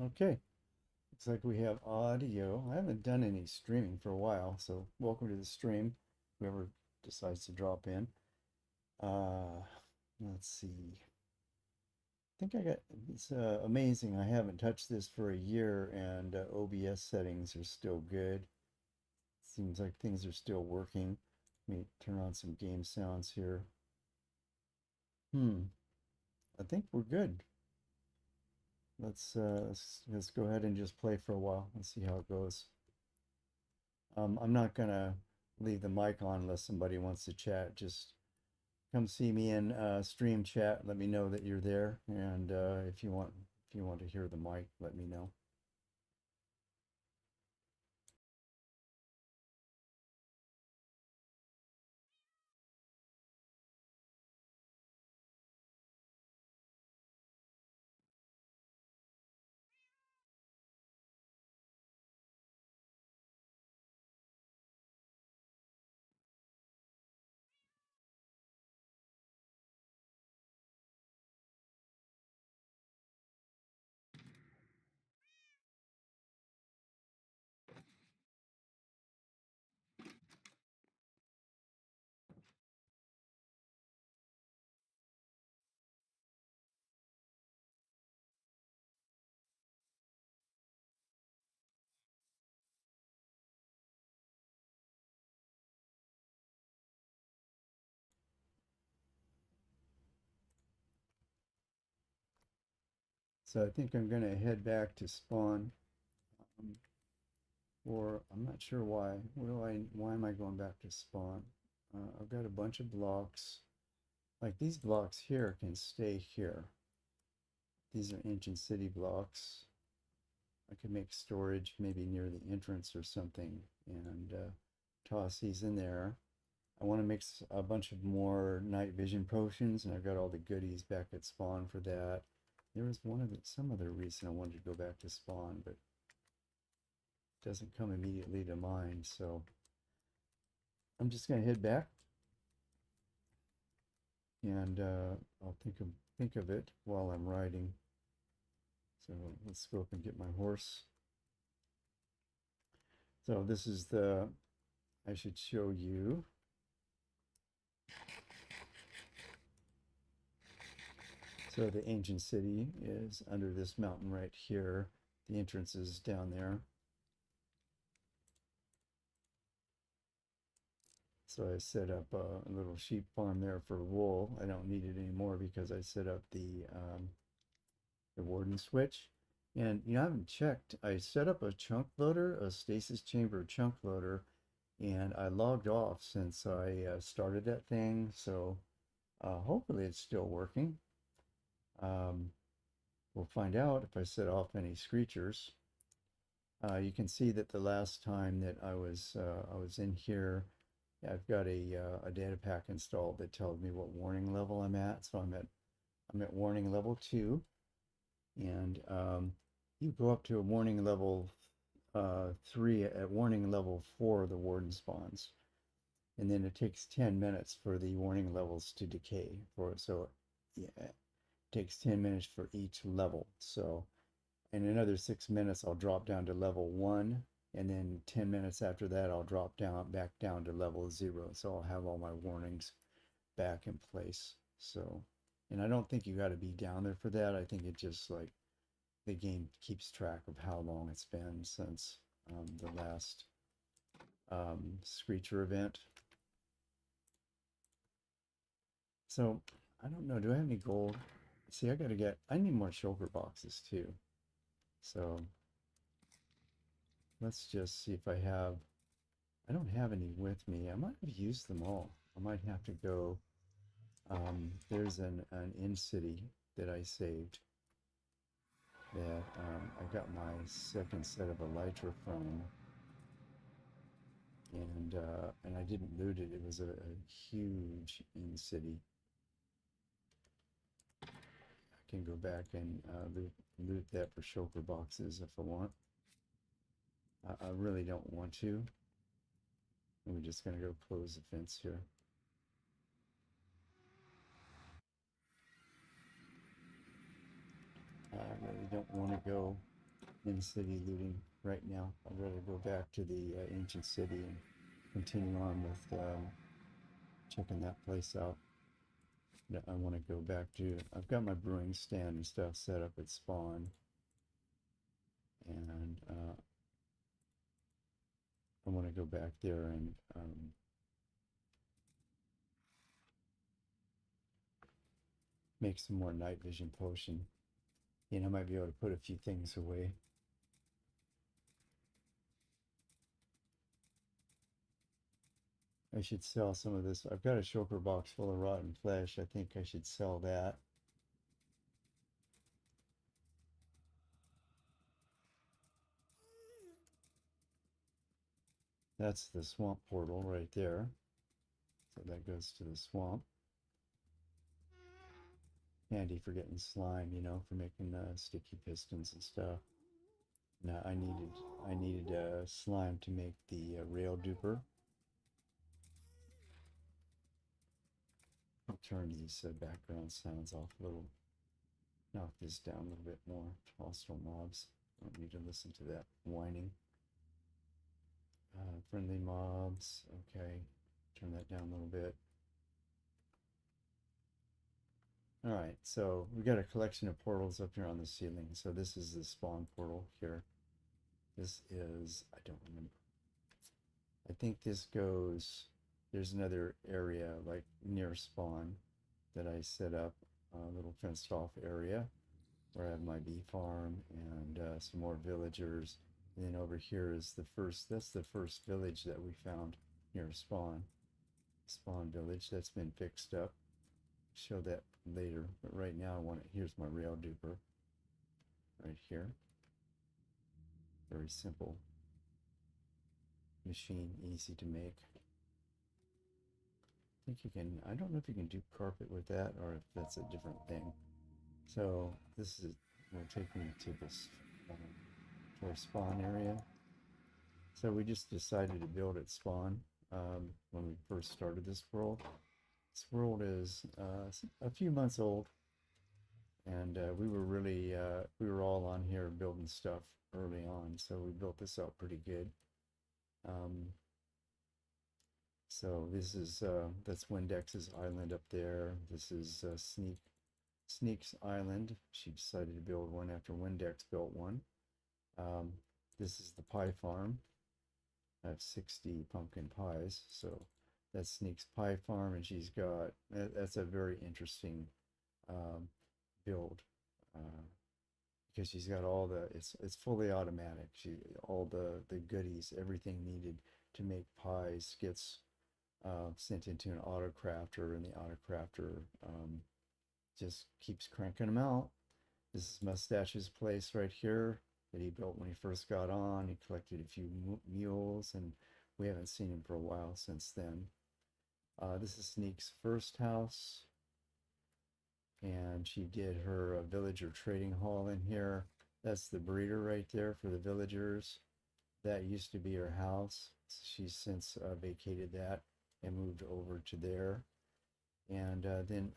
Okay, looks like we have audio. I haven't done any streaming for a while, so welcome to the stream, whoever decides to drop in. Uh, let's see. I think I got, it's amazing. I haven't touched this for a year and OBS settings are still good. Seems like things are still working. Let me turn on some game sounds here. Hmm, I think we're good. Let's go ahead and just play for a while and see how it goes. I'm not gonna leave the mic on unless somebody wants to chat. Just come see me in stream chat. Let me know that you're there, and if you want to hear the mic, let me know. So I think I'm gonna head back to spawn, um, or I'm not sure why. Why am I going back to spawn? I've got a bunch of blocks. Like these blocks here can stay here. These are ancient city blocks. I could make storage maybe near the entrance or something and toss these in there. I want to mix a bunch of more night vision potions, and I've got all the goodies back at spawn for that. There was some other reason I wanted to go back to spawn, but it doesn't come immediately to mind. So I'm just gonna head back, and I'll think of it while I'm riding. So let's go up and get my horse. So this is the I should show you. So the ancient city is under this mountain right here. The entrance is down there. So I set up a little sheep farm there for wool. I don't need it anymore because I set up the Warden switch. And I haven't checked. I set up a chunk loader, a stasis chamber chunk loader, and I logged off since I started that thing. So hopefully it's still working. Um, we'll find out if I set off any screechers. You can see that the last time that I was in here, I've got a data pack installed that tells me what warning level I'm at. So I'm at warning level 2, and you go up to a warning level 3. At warning level 4, the warden spawns, and then it takes 10 minutes for the warning levels to decay. Yeah, it takes 10 minutes for each level. So in another 6 minutes, I'll drop down to level 1, and then 10 minutes after that, I'll drop back down to level 0. So I'll have all my warnings back in place. So, and I don't think you got to be down there for that. I think it just like the game keeps track of how long it's been since the last Screecher event. So I don't know. Do I have any gold? See, I need more shulker boxes too. So let's just see if I don't have any with me. I might have used them all. I might have to go. There's an in city that I saved that I got my second set of elytra from, and I didn't loot it. It was a huge in city. I can go back and loot that for shulker boxes if I want. I really don't want to. We're just gonna go close the fence here. I really don't want to go. in city looting right now. I'd rather go back to the ancient city and continue on with checking that place out. I want to go back to, I've got my brewing stand and stuff set up at spawn, and I want to go back there and make some more night vision potion. You know, I might be able to put a few things away. I should sell some of this. I've got a shulker box full of rotten flesh. I think I should sell that. That's the swamp portal right there. So that goes to the swamp. Handy for getting slime, you know, for making sticky pistons and stuff. Now I needed slime to make the rail duper. I'll turn these background sounds off a little. Knock this down a little bit more. Hostile mobs. Don't need to listen to that whining. Friendly mobs. Okay. Turn that down a little bit. Alright, so we got a collection of portals up here on the ceiling. So this is the spawn portal here. This is, I don't remember. I think this goes, there's another area like near spawn that I set up, a little fenced off area where I have my bee farm and some more villagers. And then over here is that's the first village that we found near spawn. Spawn village that's been fixed up. Show that later, but right now here's my rail duper right here. Very simple machine, easy to make. I think you can, I don't know if you can do carpet with that or if that's a different thing. So this will take me to this to our spawn area. So we just decided to build at spawn when we first started this world. This world is a few months old, and we were all on here building stuff early on, so we built this out pretty good. So this is that's Windex's island up there. This is Sneak's island. She decided to build one after Windex built one. This is the pie farm. I have 60 pumpkin pies, so that's Sneak's pie farm, and she's got, that's a very interesting build because she's got all the, it's fully automatic. All the goodies, everything needed to make pies gets sent into an autocrafter, and the autocrafter just keeps cranking them out. This is Mustache's place right here that he built when he first got on. He collected a few mules, and we haven't seen him for a while since then. This is Sneak's first house, and she did her villager trading hall in here. That's the breeder right there for the villagers. That used to be her house. She's since vacated that and moved over to there. And then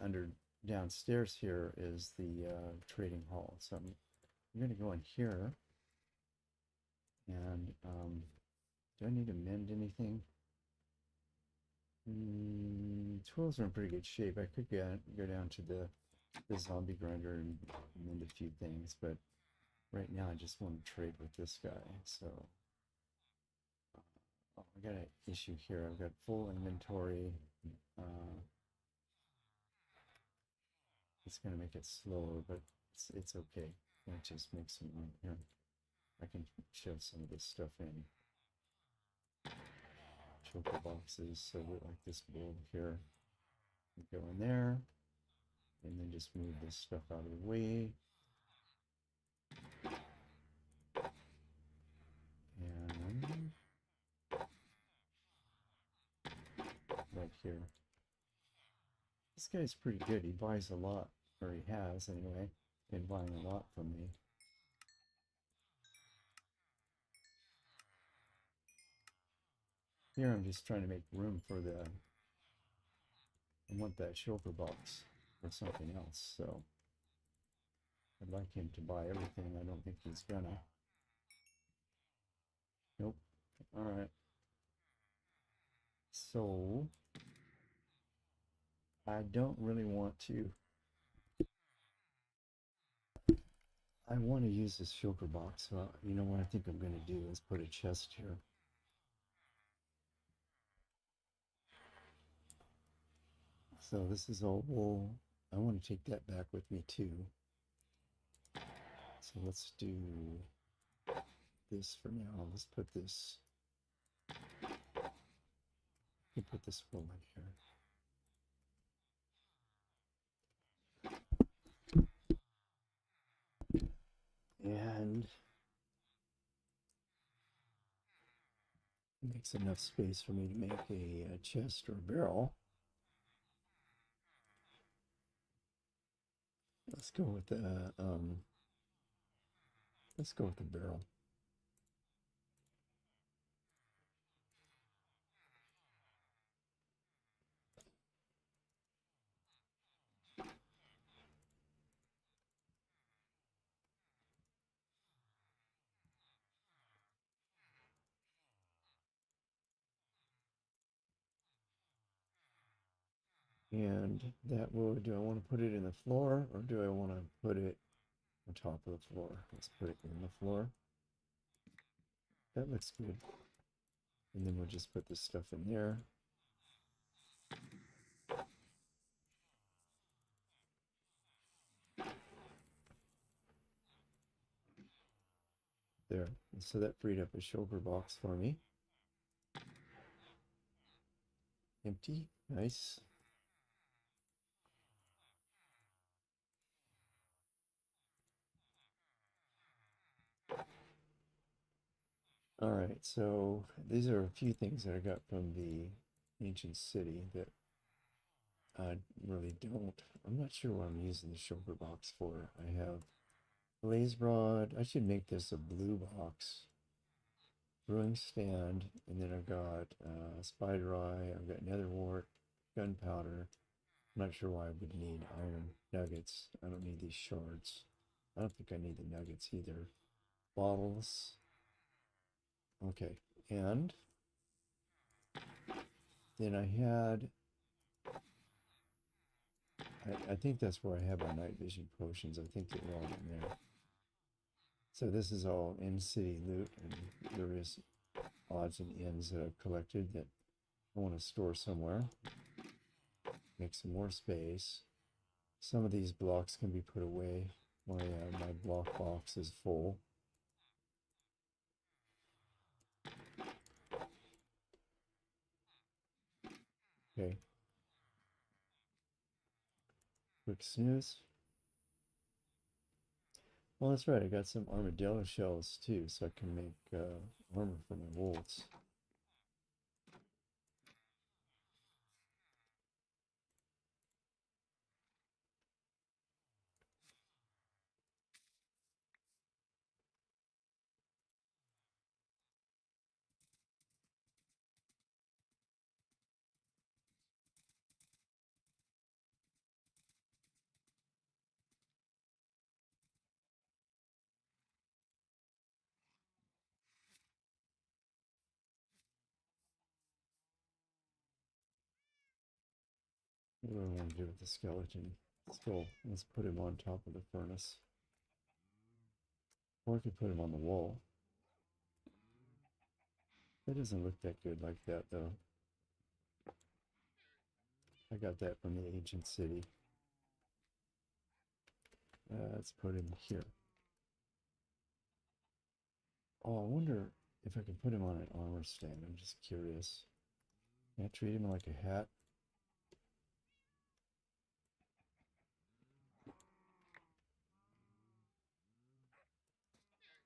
downstairs here is the trading hall. So I'm going to go in here, and do I need to mend anything? Tools are in pretty good shape. I could go down to the zombie grinder and mend a few things, but right now I just want to trade with this guy. So oh, I got an issue here. I've got full inventory. It's going to make it slower, but it's okay. It just makes some room here. I can shove some of this stuff in. Choker boxes, so like this bowl here. Go in there, and then just move this stuff out of the way. And right here. This guy's pretty good. He buys a lot, or he has anyway. Been buying a lot from me. Here I'm just trying to make room for the, I want that shulker box or something else, so I'd like him to buy everything. I don't think he's gonna. Nope. All right. So I don't really want to. I want to use this shulker box. So you know what I think I'm going to do is put a chest here. So this is all wool. I want to take that back with me too. So let's do this for now. Let's put this. We'll put this wool in here. And it makes enough space for me to make a chest or a barrel. Let's go with the let's go with the barrel. And that wood, do I want to put it in the floor or do I want to put it on top of the floor? Let's put it in the floor. That looks good. And then we'll just put this stuff in there. There. And so that freed up a shulker box for me. Empty. Nice. All right, so these are a few things that I got from the ancient city that I really don't. I'm not sure what I'm using the shulker box for. I have blaze rod. I should make this a blue box. Brewing stand, and then I've got spider eye. I've got nether wart, gunpowder. I'm not sure why I would need iron nuggets. I don't need these shards. I don't think I need the nuggets either. Bottles. Okay, and then I had, I think that's where I have my night vision potions. I think they're all in there. So this is all in-city loot, and there is odds and ends that I've collected that I want to store somewhere. Make some more space. Some of these blocks can be put away. My block box is full. Okay. Quick snooze. Well, that's right. I got some armadillo shells too, so I can make armor for my wolves. What do I want to do with the skeleton skull? Let's put him on top of the furnace. Or I could put him on the wall. That doesn't look that good like that, though. I got that from the ancient city. Let's put him here. Oh, I wonder if I can put him on an armor stand. I'm just curious. Can I treat him like a hat?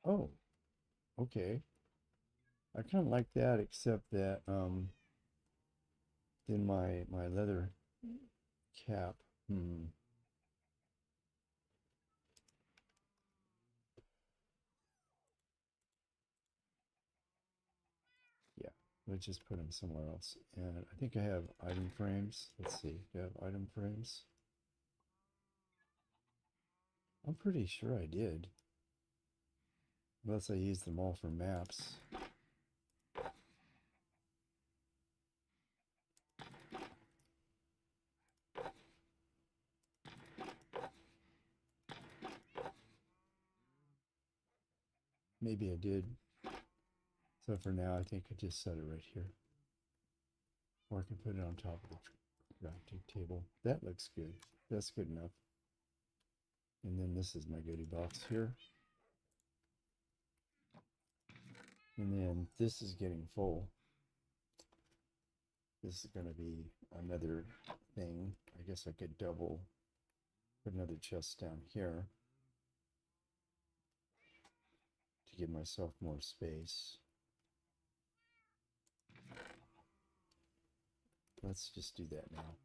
Oh, okay. I kind of like that, except that then my leather cap. Yeah, let's just put them somewhere else. And I think I have item frames. Let's see. Do I have item frames? I'm pretty sure I did. Unless I used them all for maps. maybe I did. So for now, I think I just set it right here. Or I can put it on top of the crafting table. That looks good. That's good enough. And then this is my goodie box here. And then this is getting full. This is going to be another thing. I guess I could put another chest down here to give myself more space. Let's just do that now.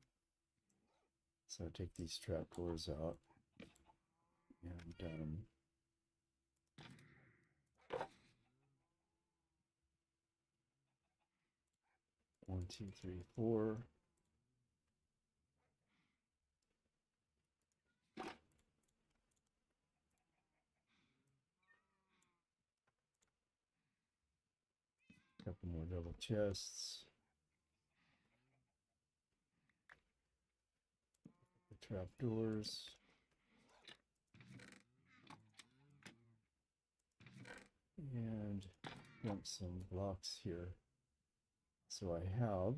So take these trapdoors out and 1, 2, 3, 4. Couple more double chests. The trapdoors. And want some blocks here. So I have,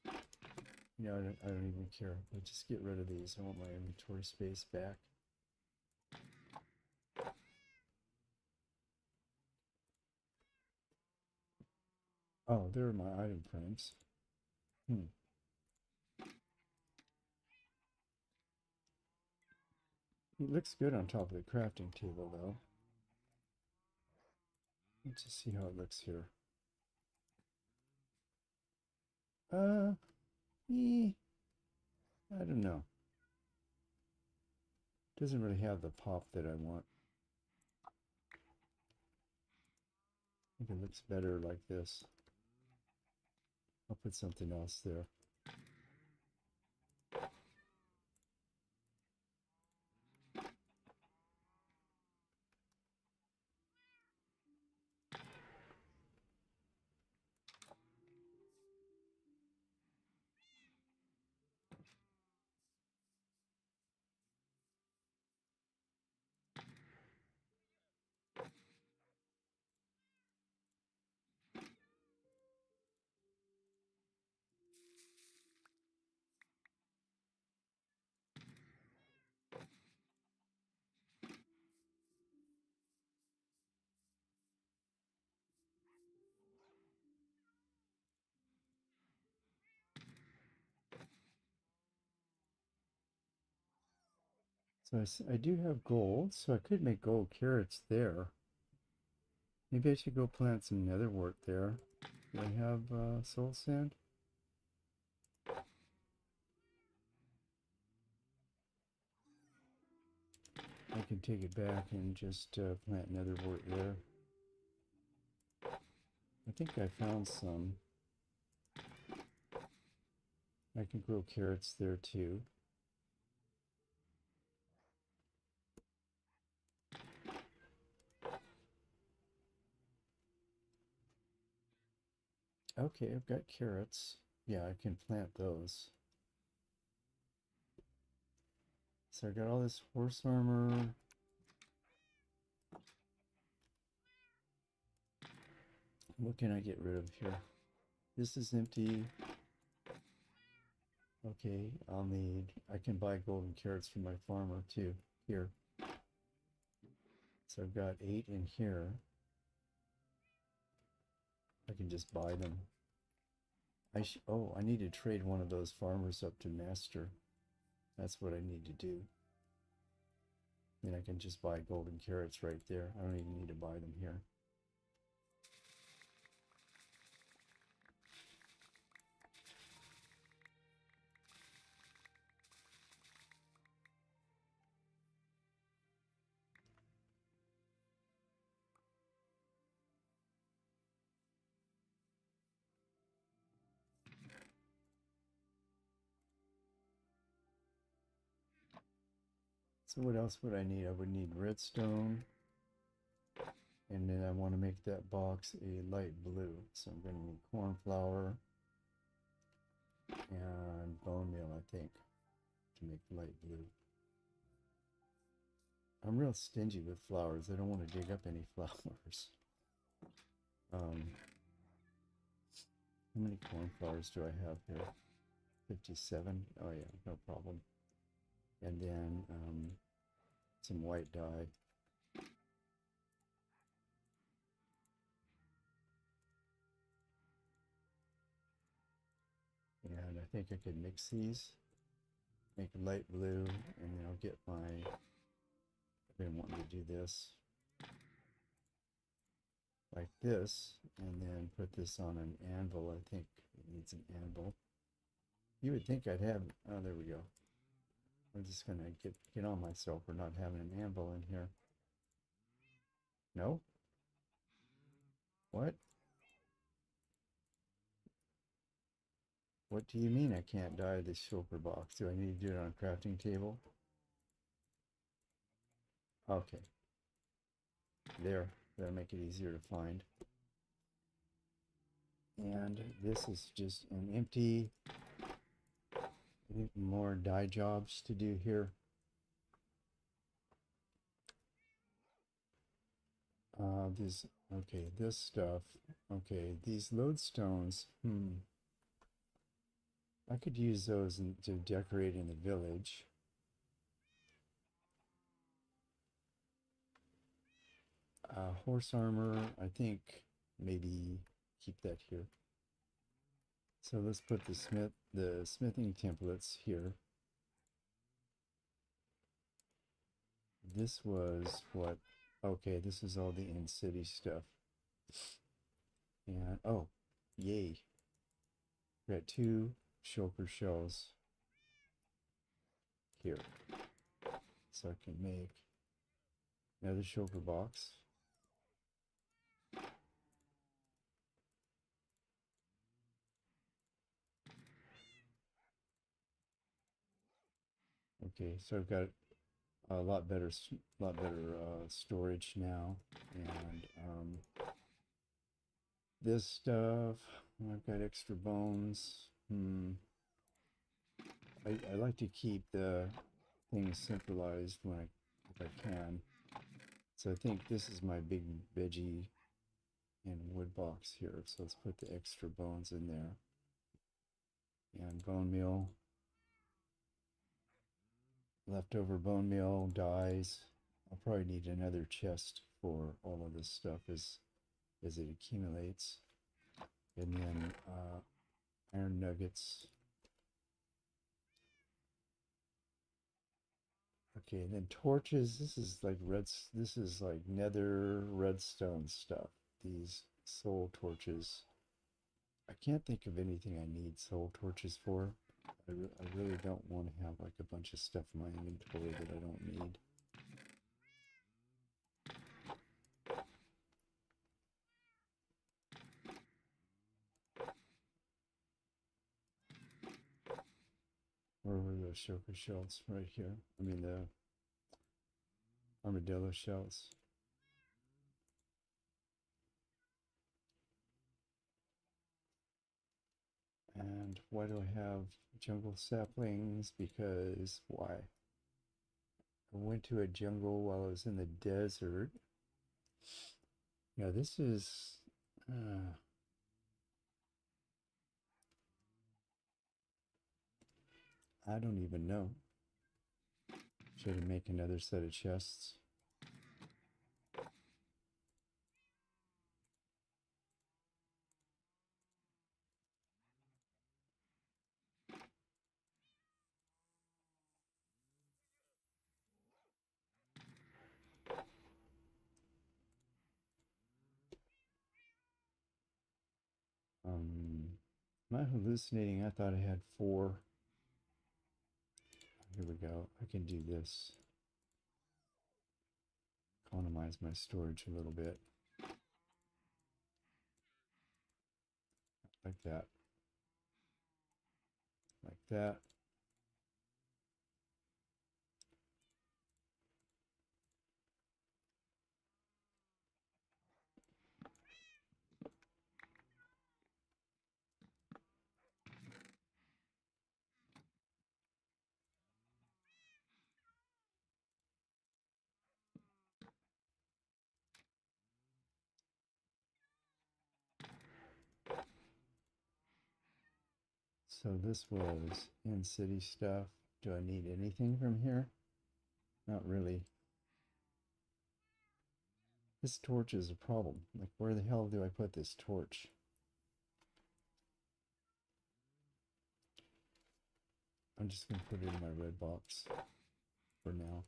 I don't even care. I'll just get rid of these. I want my inventory space back. Oh, there are my item frames. It looks good on top of the crafting table, though. Let's just see how it looks here. I don't know. Doesn't really have the pop that I want. I think it looks better like this. I'll put something else there. So I do have gold, so I could make gold carrots there. Maybe I should go plant some netherwort there. Do I have soul sand? I can take it back and just plant netherwort there. I think I found some. I can grow carrots there too. Okay, I've got carrots. Yeah, I can plant those. So I got all this horse armor. What can I get rid of here? This is empty. Okay, I can buy golden carrots from my farmer too. Here. So I've got 8 in here. I can just buy them. I need to trade one of those farmers up to master. That's what I need to do. Then I can just buy golden carrots right there. I don't even need to buy them here. So what else would I need? I would need redstone. And then I want to make that box a light blue. So I'm going to need corn flour and bone meal, I think, to make light blue. I'm real stingy with flowers. I don't want to dig up any flowers. How many cornflowers do I have here? 57. Oh yeah, no problem. And then some white dye. And I think I could mix these, make a light blue, and then I'll get my, I've been wanting to do this like this, and then put this on an anvil. I think it needs an anvil. You would think I'd have, oh, there we go. I'm just gonna get on myself for not having an anvil in here. No? What? What do you mean I can't dye this shulker box? Do I need to do it on a crafting table? Okay. There. That'll make it easier to find. And this is just an empty, more dye jobs to do here. Okay, this stuff. Okay, these lodestones. I could use those to decorate in the village. Horse armor, I think maybe keep that here. So let's put the smithing templates here. This was what? Okay, this is all the in-city stuff. And oh, yay! We got 2 shulker shells here, so I can make another shulker box. Okay, so I've got a lot better storage now, and this stuff. I've got extra bones. I like to keep the things centralized when if I can. So I think this is my big veggie and wood box here. So let's put the extra bones in there. And bone meal. Leftover bone meal, dyes. I'll probably need another chest for all of this stuff as it accumulates. And then iron nuggets. Okay, and then torches. This is like this is like nether redstone stuff. These soul torches. I can't think of anything I need soul torches for. I really don't want to have like a bunch of stuff in my inventory that I don't need. Where were those shulker shells? Right here. I mean the armadillo shells. And why do I have jungle saplings? Because why? I went to a jungle while I was in the desert. Yeah, this is I don't even know. Should I make another set of chests? Am I hallucinating? I thought I had 4. Here we go. I can do this. Economize my storage a little bit. Like that. Like that. So this was in-city stuff. Do I need anything from here? Not really. This torch is a problem. Like, where the hell do I put this torch? I'm just going to put it in my red box for now.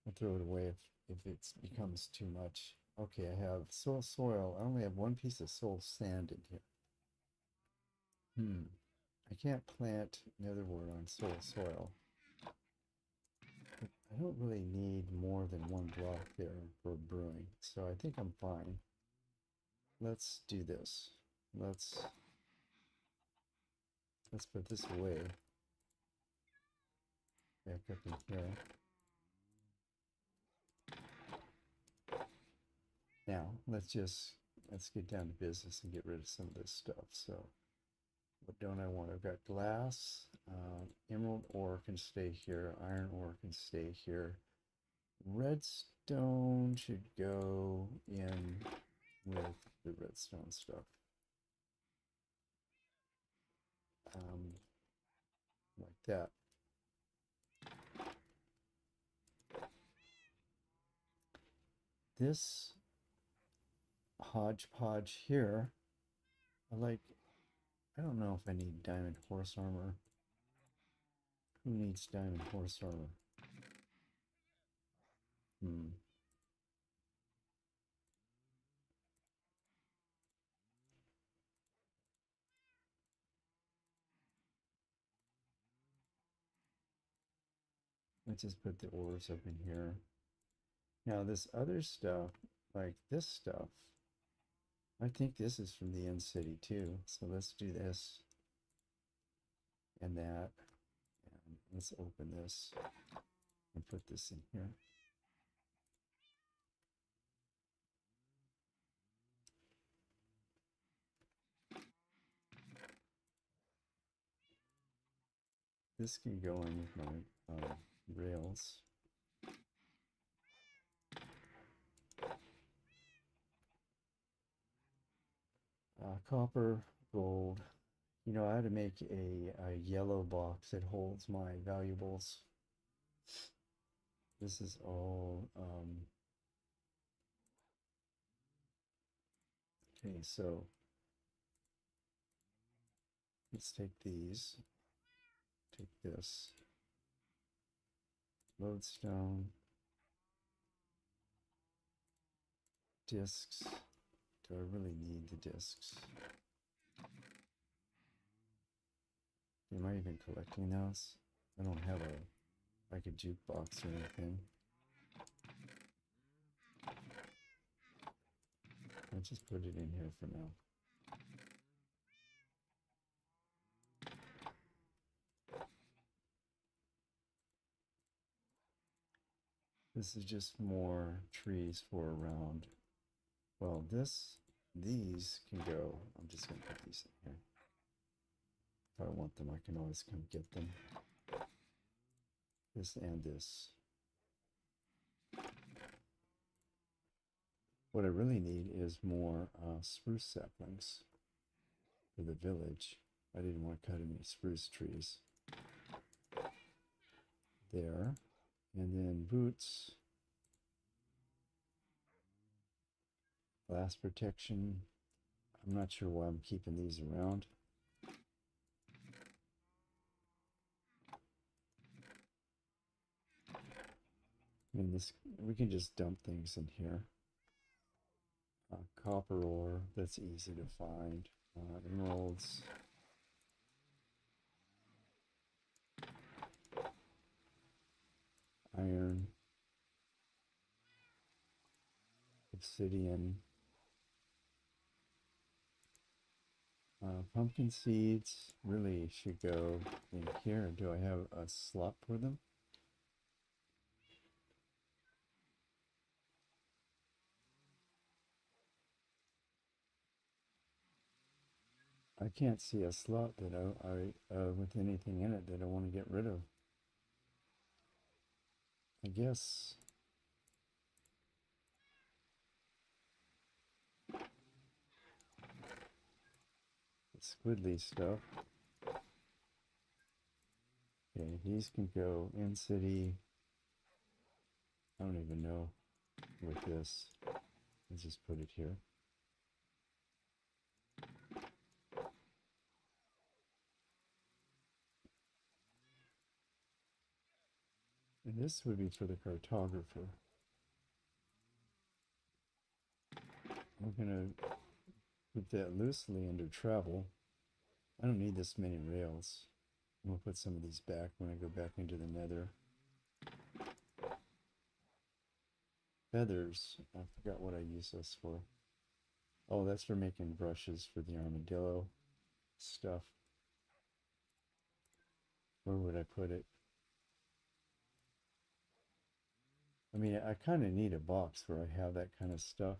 I'll throw it away if it becomes too much. Okay, I have soil. I only have one piece of soul sand in here. I can't plant netherwort on soil. I don't really need more than one block there for brewing, so I think I'm fine. Let's do this. Let's put this away. Back up in here. Now, let's get down to business and get rid of some of this stuff. So, what don't I want? I've got glass, emerald ore can stay here, iron ore can stay here. Redstone should go in with the redstone stuff. Like that. This hodgepodge here, I don't know if I need diamond horse armor. Who needs diamond horse armor? Let's just put the ores up in here. Now this other stuff, like this stuff, I think this is from the end city too. So let's do this and that. And let's open this and put this in here. This can go in with my rails. Copper, gold. You know, I had to make a yellow box that holds my valuables. This is all, okay, so let's take these, take this, lodestone, discs. Do I really need the discs? Am I even collecting those? I don't have like a jukebox or anything. I'll just put it in here for now. This is just more trees for around. Well, these can go. I'm just going to put these in here. If I want them, I can always come get them. This and this. What I really need is more spruce saplings for the village. I didn't want to cut any spruce trees. There. And then boots. Glass protection. I'm not sure why I'm keeping these around. I mean, we can just dump things in here. Copper ore, that's easy to find. Emeralds. Iron. Obsidian. Pumpkin seeds really should go in here. Do I have a slot for them? I can't see a slot that with anything in it that I want to get rid of. I guess squiddly stuff. Okay, these can go in city. I don't even know with this. Let's just put it here. And this would be for the cartographer. We're going to put that loosely under travel. I don't need this many rails. I'm going to put some of these back when I go back into the nether. Feathers. I forgot what I use this for. Oh, that's for making brushes for the armadillo stuff. Where would I put it? I mean, I kind of need a box where I have that kind of stuff.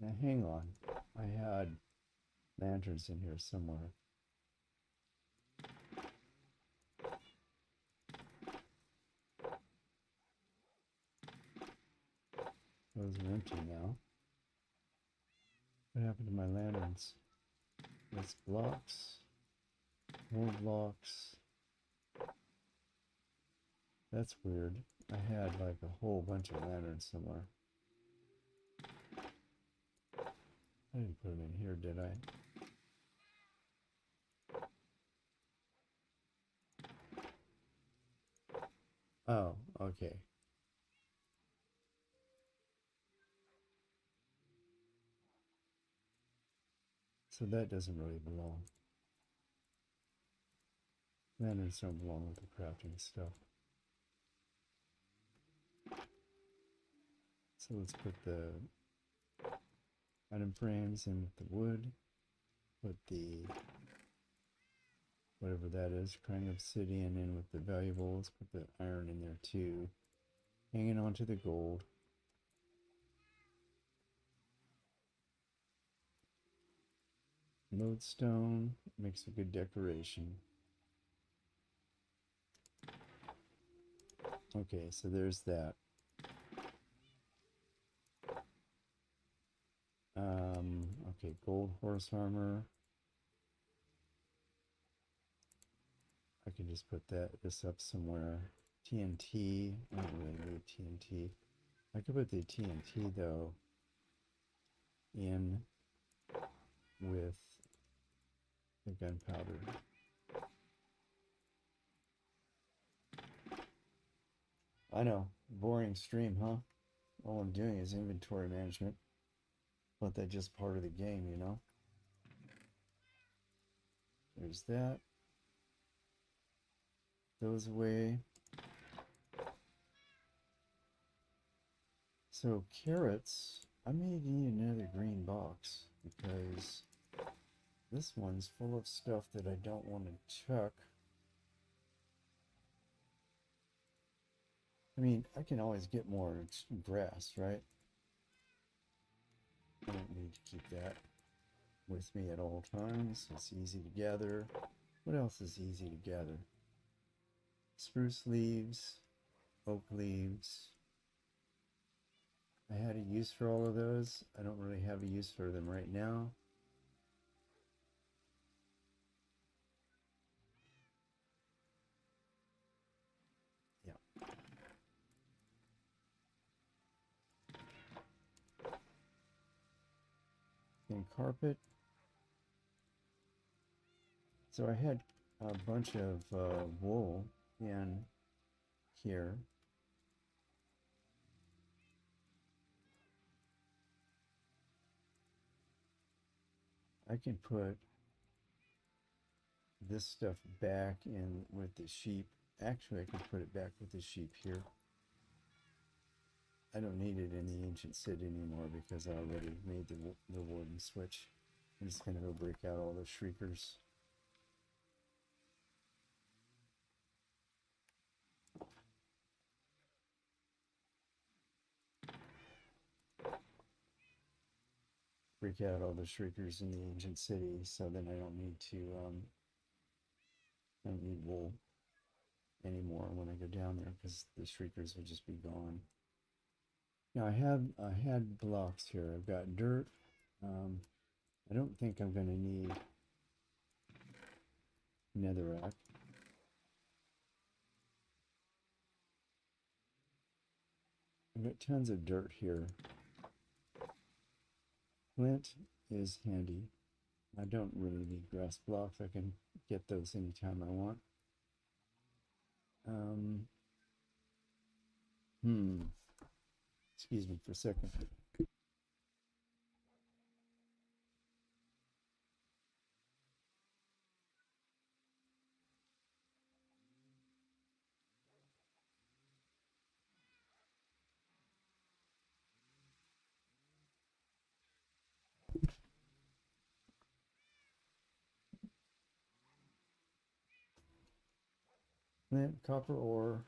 Now, hang on. I had lanterns in here somewhere. Those are empty now. What happened to my lanterns? That's blocks. More blocks. That's weird. I had like a whole bunch of lanterns somewhere. I didn't put them in here, did I? Oh, okay. So that doesn't really belong. Lanterns don't belong with the crafting stuff. So let's put the item frames in with the wood. Put the, whatever that is, crying obsidian in with the valuables. Put the iron in there too. Hanging on to the gold. Lodestone makes a good decoration. Okay, so there's that. Okay, gold horse armor. I can just put this up somewhere. TNT. I don't really need TNT. I could put the TNT though in with the gunpowder. I know, boring stream, huh? All I'm doing is inventory management. But that's just part of the game, you know? There's that. Those away. So carrots, I may need another green box because this one's full of stuff that I don't want to chuck. I mean, I can always get more grass, right? I don't need to keep that with me at all times. It's easy to gather. What else is easy to gather? Spruce leaves, oak leaves. I had a use for all of those. I don't really have a use for them right now. Yeah. And carpet. So I had a bunch of wool in here. I can put this stuff back in with the sheep. Actually, I can put it back with the sheep here. I don't need it in the ancient city anymore because I already made the warden switch. I'm just going to go break out all the shriekers. freak out all the shriekers in the ancient city, so then I don't need to, I don't need wool anymore when I go down there because the shriekers will just be gone. Now I had blocks here. I've got dirt. I don't think I'm going to need netherrack. I've got tons of dirt here. Flint is handy. I don't really need grass blocks. I can get those anytime I want. Excuse me for a second. Flint, copper ore,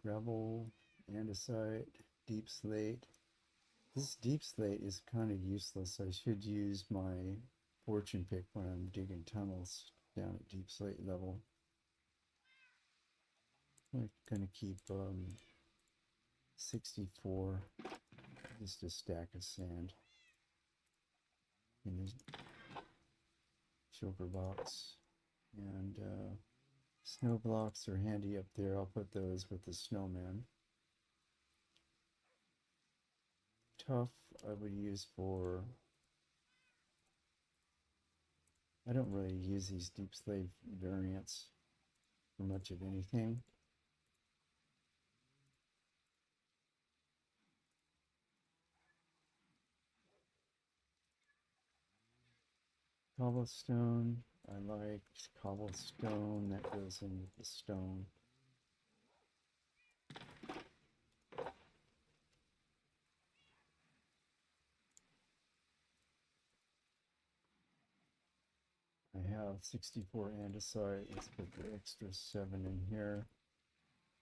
gravel, andesite, deep slate. This deep slate is kind of useless. I should use my fortune pick when I'm digging tunnels down at deep slate level. I'm going to keep 64, just a stack of sand in the shulker box. And snow blocks are handy up there. I'll put those with the snowman. Tough I would use for, I don't really use these deep slate variants for much of anything. Cobblestone, I like cobblestone that goes in with the stone. I have 64 andesite. Let's put the extra 7 in here.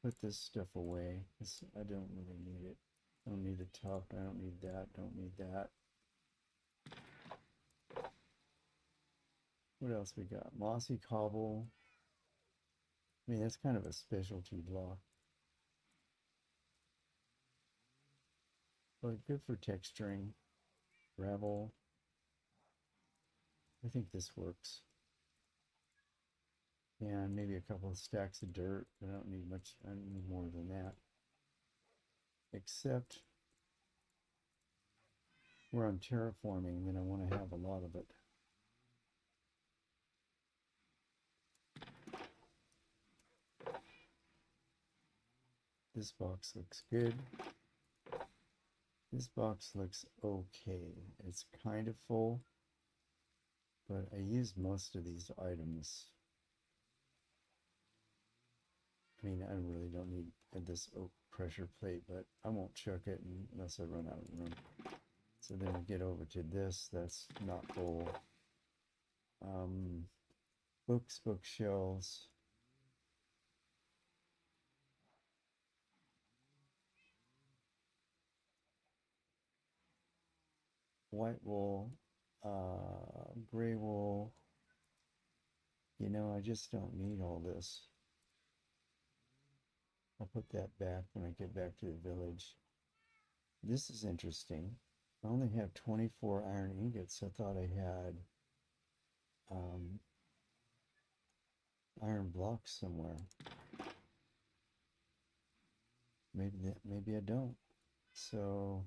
Put this stuff away because I don't really need it. I don't need the top. I don't need that. Don't need that. What else we got? Mossy cobble. I mean, that's kind of a specialty block. But good for texturing. Gravel. I think this works. And maybe a couple of stacks of dirt. I don't need much. I don't need more than that. Except where I'm terraforming, then I want to have a lot of it. This box looks good. This box looks okay. It's kind of full, but I used most of these items. I mean, I really don't need this oak pressure plate, but I won't chuck it unless I run out of room. So then we get over to this, that's not full. Books, bookshelves. White wool, gray wool. You know, I just don't need all this. I'll put that back when I get back to the village. This is interesting. I only have 24 iron ingots. I thought I had iron blocks somewhere. Maybe I don't. So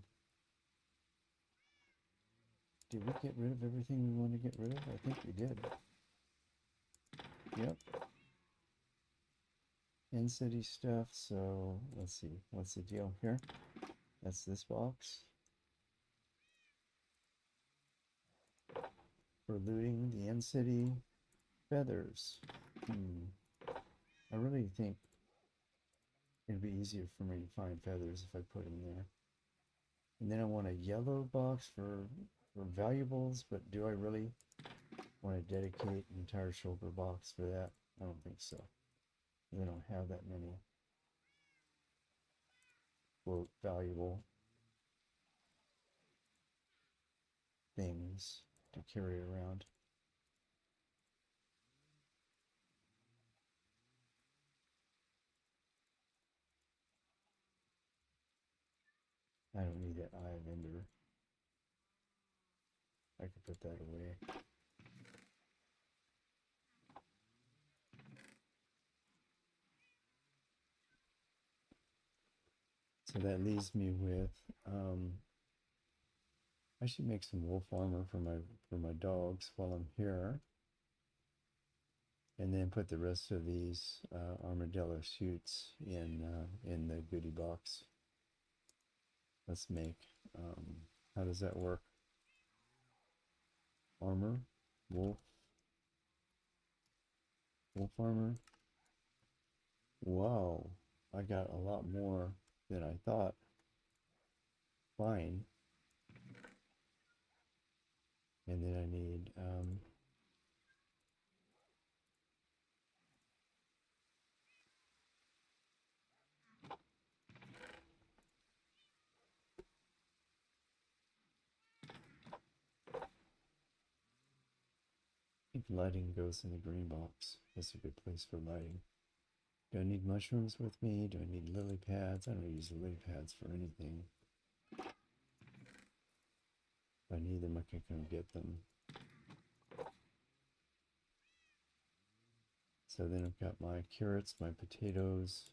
did we get rid of everything we want to get rid of? I think we did. Yep. In-city stuff. So let's see. What's the deal here? That's this box. For looting the in-city feathers. I really think it'd be easier for me to find feathers if I put them there. And then I want a yellow box for valuables, but do I really want to dedicate an entire shulker box for that? I don't think so. We don't have that many, quote, valuable. things to carry around. I don't need that eye of ender. I could put that away. So that leaves me with, I should make some wolf armor for my dogs while I'm here, and then put the rest of these armadillo suits in the goodie box. Let's make. How does that work? Armor, wolf armor. Wow, I got a lot more than I thought. Fine. And then I need I think lighting goes in the green box. That's a good place for lighting. Do I need mushrooms with me? Do I need lily pads? I don't use lily pads for anything. If I need them, I can come get them. So then I've got my carrots, my potatoes.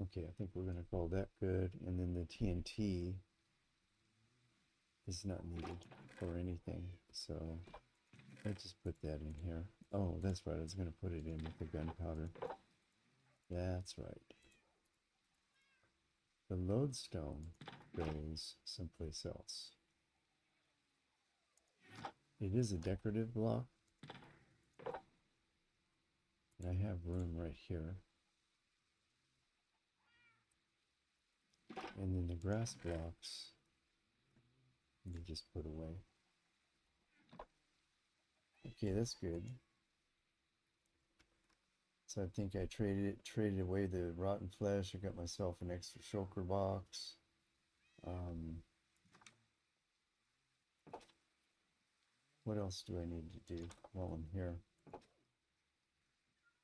Okay, I think we're going to call that good. And then the TNT is not needed for anything. So I just put that in here. Oh, that's right. I was going to put it in with the gunpowder. That's right. The lodestone goes someplace else. It is a decorative block. And I have room right here. And then the grass blocks, let me just put away. Okay, that's good. So I think I traded away the rotten flesh. I got myself an extra shulker box. What else do I need to do while I'm here?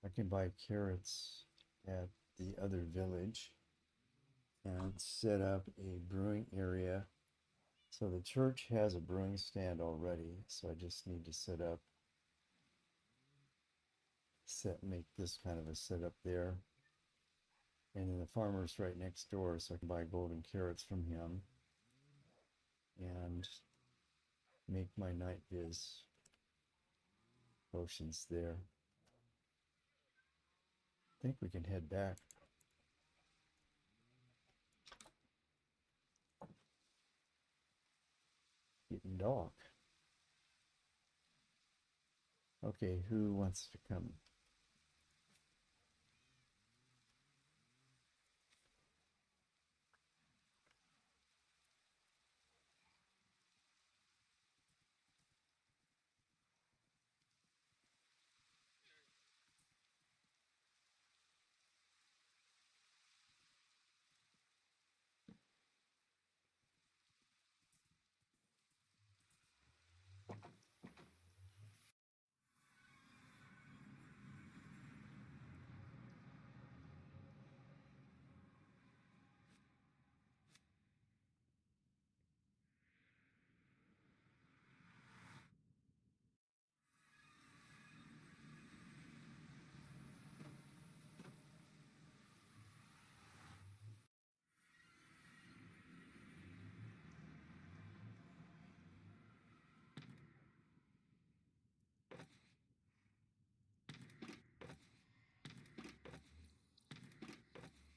I can buy carrots at the other village and set up a brewing area. So the church has a brewing stand already, so I just need to make this kind of a setup there. And then the farmer's right next door, so I can buy golden carrots from him and make my night viz potions there. I think we can head back. Getting dark. Okay, who wants to come?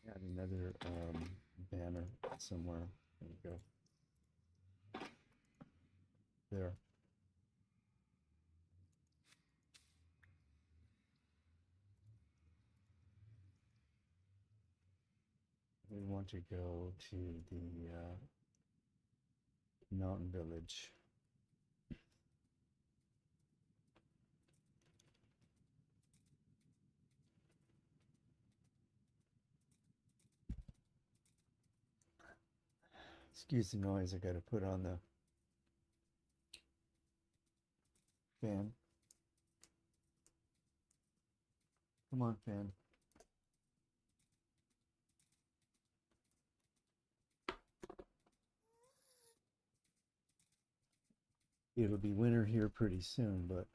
Got another banner somewhere. There we go. There. We want to go to the mountain village. Excuse the noise, I gotta put on the fan. Come on, fan. It'll be winter here pretty soon, but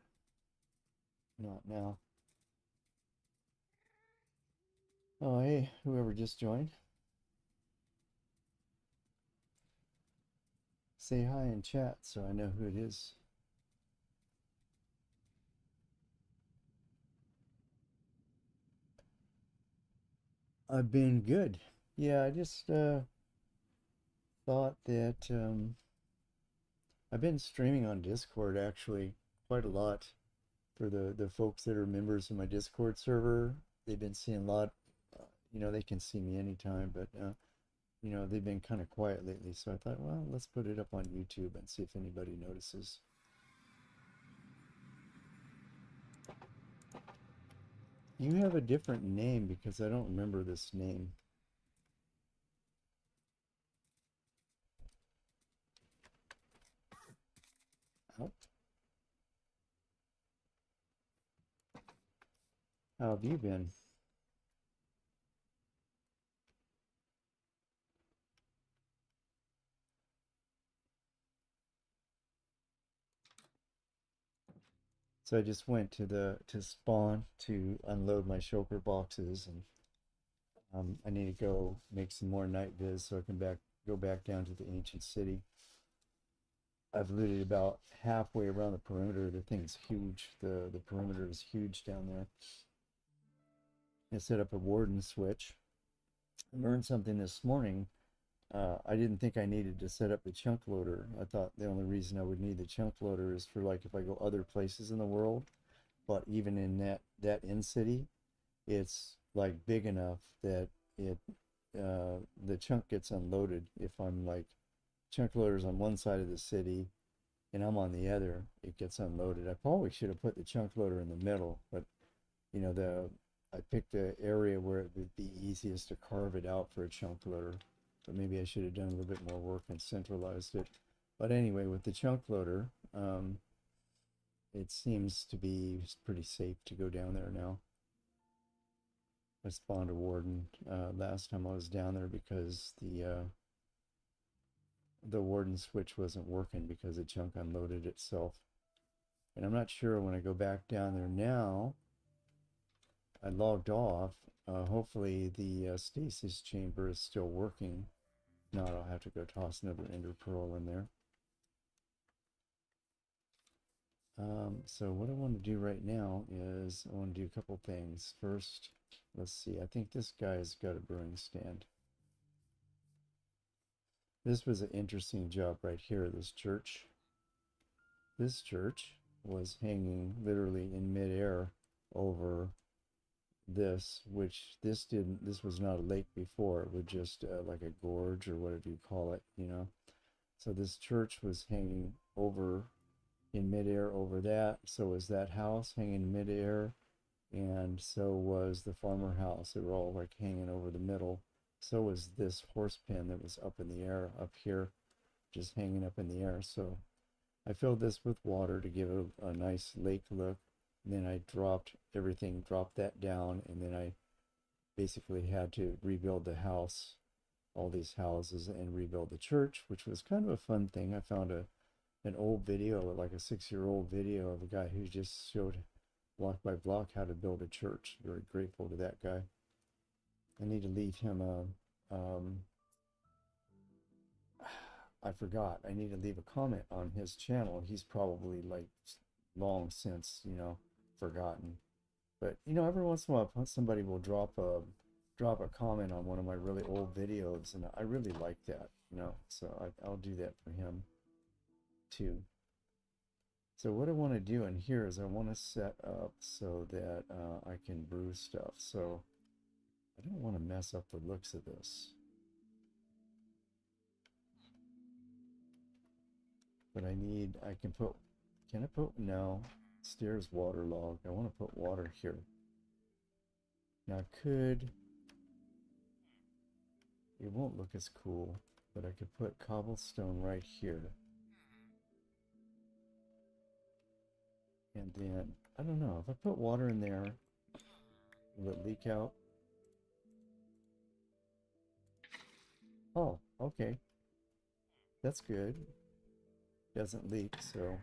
not now. Oh, hey, whoever just joined, say hi in chat so I know who it is. I've been good. Yeah, I just thought that I've been streaming on Discord actually quite a lot for the folks that are members of my Discord server. They've been seeing a lot. You know, they can see me anytime, but you know, they've been kind of quiet lately. So I thought, well, let's put it up on YouTube and see if anybody notices. You have a different name because I don't remember this name. Oh, how have you been? So I just went to the spawn to unload my shulker boxes, and I need to go make some more night viz so I can go back down to the ancient city. I've looted about halfway around the perimeter. The thing's huge. The perimeter is huge down there. I set up a warden switch. I learned something this morning. I didn't think I needed to set up the chunk loader. I thought the only reason I would need the chunk loader is for like if I go other places in the world. But even in that in city, it's like big enough that it the chunk gets unloaded if I'm like chunk loaders on one side of the city and I'm on the other, it gets unloaded. I probably should have put the chunk loader in the middle, but you know, I picked an area where it would be easiest to carve it out for a chunk loader. But maybe I should have done a little bit more work and centralized it. But anyway, with the chunk loader, it seems to be pretty safe to go down there now. I spawned a warden last time I was down there because the warden switch wasn't working because the chunk unloaded itself. And I'm not sure when I go back down there now. I logged off. Hopefully the stasis chamber is still working. If not, I'll have to go toss another ender pearl in there. So what I want to do right now is I want to do a couple things. First, let's see. I think this guy's got a brewing stand. This was an interesting job right here. This church was hanging literally in midair over this, which this was not a lake before. It was just like a gorge or whatever you call it, you know. So this church was hanging over in midair over that. So was that house hanging in midair, and so was the farmer house. They were all like hanging over the middle. So was this horse pen that was up in the air up here, just hanging up in the air. So I filled this with water to give it a nice lake look. And then I dropped that down, and then I basically had to rebuild the house, all these houses, and rebuild the church, which was kind of a fun thing. I found an old video, like a 6-year-old video of a guy who just showed block by block how to build a church. Very grateful to that guy. I need to leave him I forgot. I need to leave a comment on his channel. He's probably like long since, you know, forgotten. But you know, every once in a while somebody will drop a comment on one of my really old videos, and I really like that, you know. So I'll do that for him too. So what I want to do in here is I want to set up so that I can brew stuff. So I don't want to mess up the looks of this. But can I put, no, stairs waterlogged. I want to put water here. Now it won't look as cool. but I could put cobblestone right here. And then, I don't know, if I put water in there, will it leak out? Oh, okay. That's good. Doesn't leak, so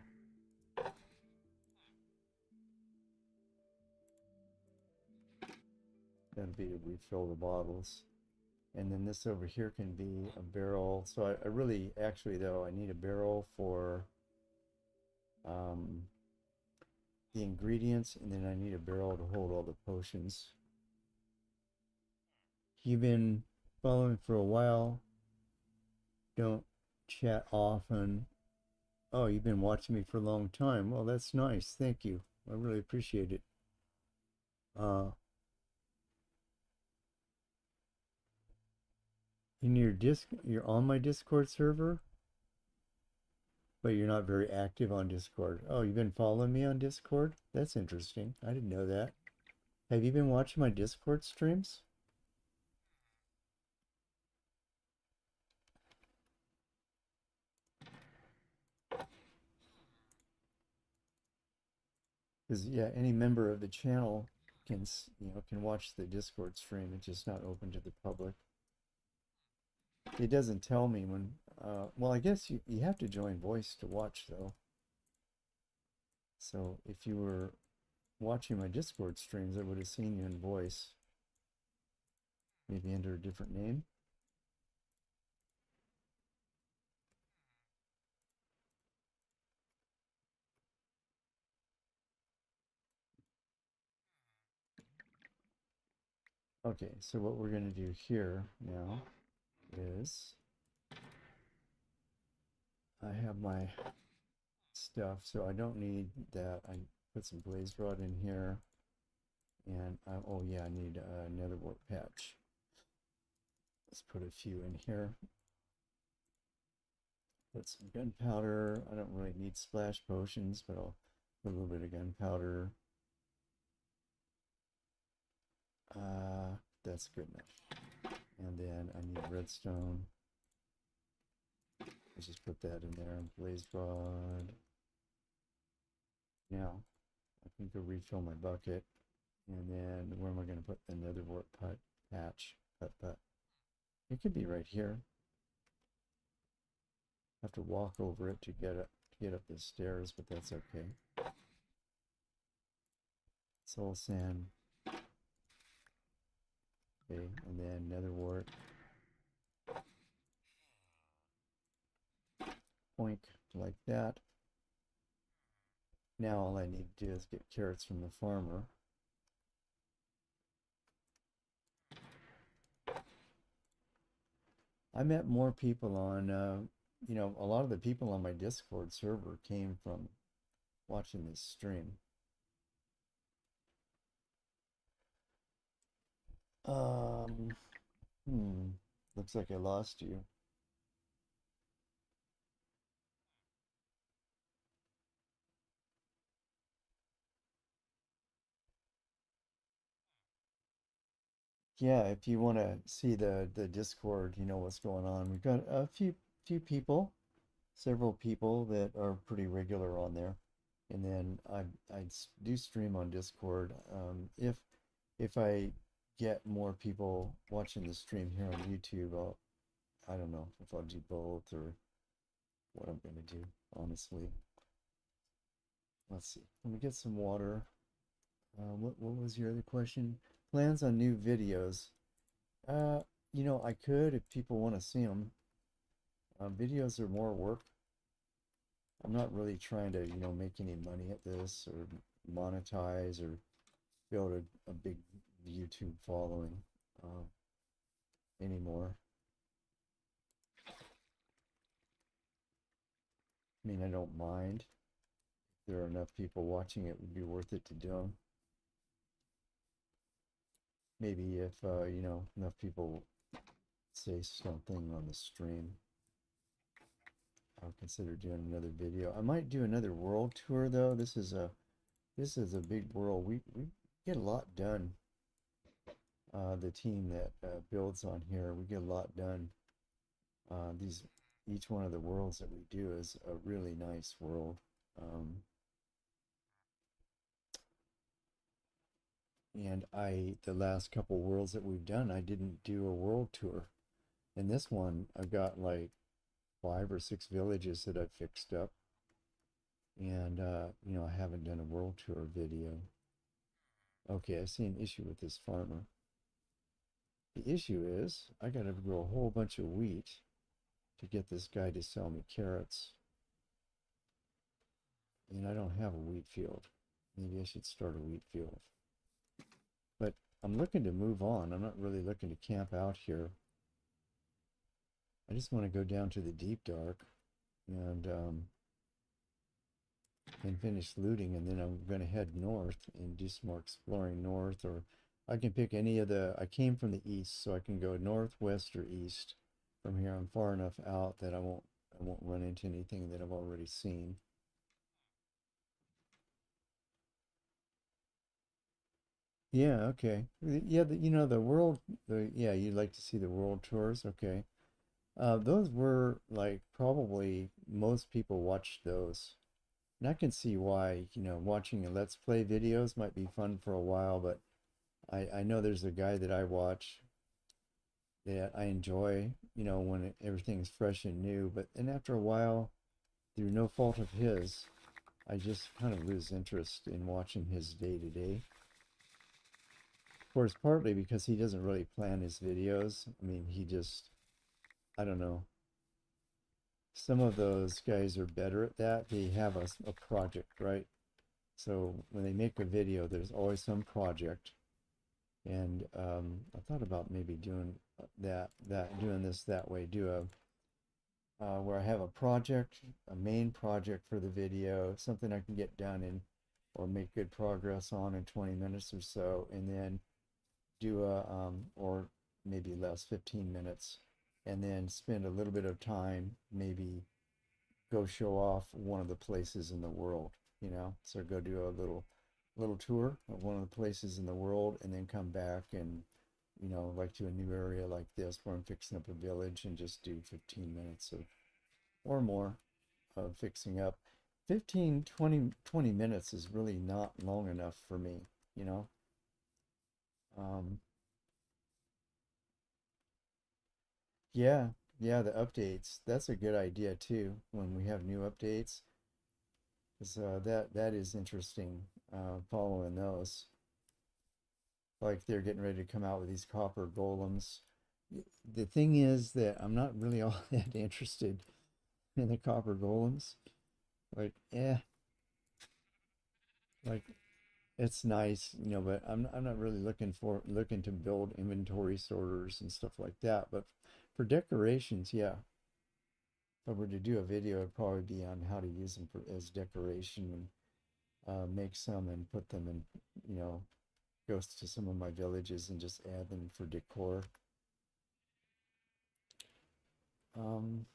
that'd be to refill the bottles. And then this over here can be a barrel. So I really, actually though, I need a barrel for um, the ingredients, and then I need a barrel to hold all the potions. You've been following for a while. Don't chat often. Oh, you've been watching me for a long time. Well, that's nice. Thank you. I really appreciate it. Uh, in your you're on my Discord server, but you're not very active on Discord. Oh, you've been following me on Discord? That's interesting. I didn't know that. Have you been watching my Discord streams? Because yeah, any member of the channel can can watch the Discord stream. It's just not open to the public. It doesn't tell me when. Well, I guess you have to join voice to watch though. So if you were watching my Discord streams, I would have seen you in voice. Maybe under a different name. Okay, so what we're going to do here now is I have my stuff, so I don't need that. I put some blaze rod in here, and oh yeah, I need another warp patch. Let's put a few in here. Put some gunpowder. I don't really need splash potions, but I'll put a little bit of gunpowder. That's good enough. And then I need redstone. Let's just put that in there. Blaze rod. Now, I can go refill my bucket. And then where am I going to put the nether wart patch? It could be right here. I have to walk over it to get up the stairs, but that's okay. Soul sand. Okay, and then nether wart. Poink, like that. Now all I need to do is get carrots from the farmer. I met more people on, a lot of the people on my Discord server came from watching this stream. Um, looks like I lost you. Yeah, if you want to see the Discord, you know what's going on. We've got a few people, several people that are pretty regular on there, and then I do stream on Discord. If I get more people watching the stream here on YouTube, I don't know if I'll do both or what I'm gonna do, honestly. Let's see. Let me get some water. What was your other question? Plans on new videos. Uh, I could if people want to see them. Videos are more work. I'm not really trying to, make any money at this or monetize or build a big YouTube following anymore. I mean, I don't mind. If there are enough people watching, it would be worth it to do them. Maybe if, enough people say something on the stream, I'll consider doing another video. I might do another world tour though. This is a big world. We get a lot done. The team that builds on here, we get a lot done. These each one of the worlds that we do is a really nice world. Um, and the last couple worlds that we've done, I didn't do a world tour. In this one, I've got like 5 or 6 villages that I've fixed up. And, I haven't done a world tour video. Okay, I see an issue with this farmer. The issue is I got to grow a whole bunch of wheat to get this guy to sell me carrots. And I don't have a wheat field. Maybe I should start a wheat field. But I'm looking to move on. I'm not really looking to camp out here. I just want to go down to the deep dark and finish looting, and then I'm going to head north and do some more exploring north, or I can pick any of I came from the east, so I can go north, west, or east. From here, I'm far enough out that I won't run into anything that I've already seen. Yeah, okay. Yeah, the world, yeah, you'd like to see the world tours, okay. Those were like probably most people watched those. And I can see why, watching a Let's Play videos might be fun for a while, but I know there's a guy that I watch that I enjoy, when everything's fresh and new, but then after a while, through no fault of his, I just kind of lose interest in watching his day to day. Of course, partly because he doesn't really plan his videos. I mean, I don't know. Some of those guys are better at that. They have a project, right? So when they make a video, there's always some project. And I thought about maybe doing doing this that way. Do where I have a project, a main project for the video, something I can get done in or make good progress on in 20 minutes or so, and then do or maybe less, 15 minutes, and then spend a little bit of time, maybe go show off one of the places in the world, So go do a little tour of one of the places in the world, and then come back and, like to a new area like this where I'm fixing up a village, and just do 15 minutes of or more of fixing up. 15, 20 minutes is really not long enough for me, you know? Um, yeah, yeah, the updates. That's a good idea too, when we have new updates. 'Cause that is interesting, following those. Like they're getting ready to come out with these copper golems. The thing is that I'm not really all that interested in the copper golems. Like, like it's nice, but I'm not really looking to build inventory sorters and stuff like that. But for decorations, yeah. If I were to do a video, it'd probably be on how to use them as decoration, and make some and put them in, you know, go to some of my villages and just add them for decor. Um,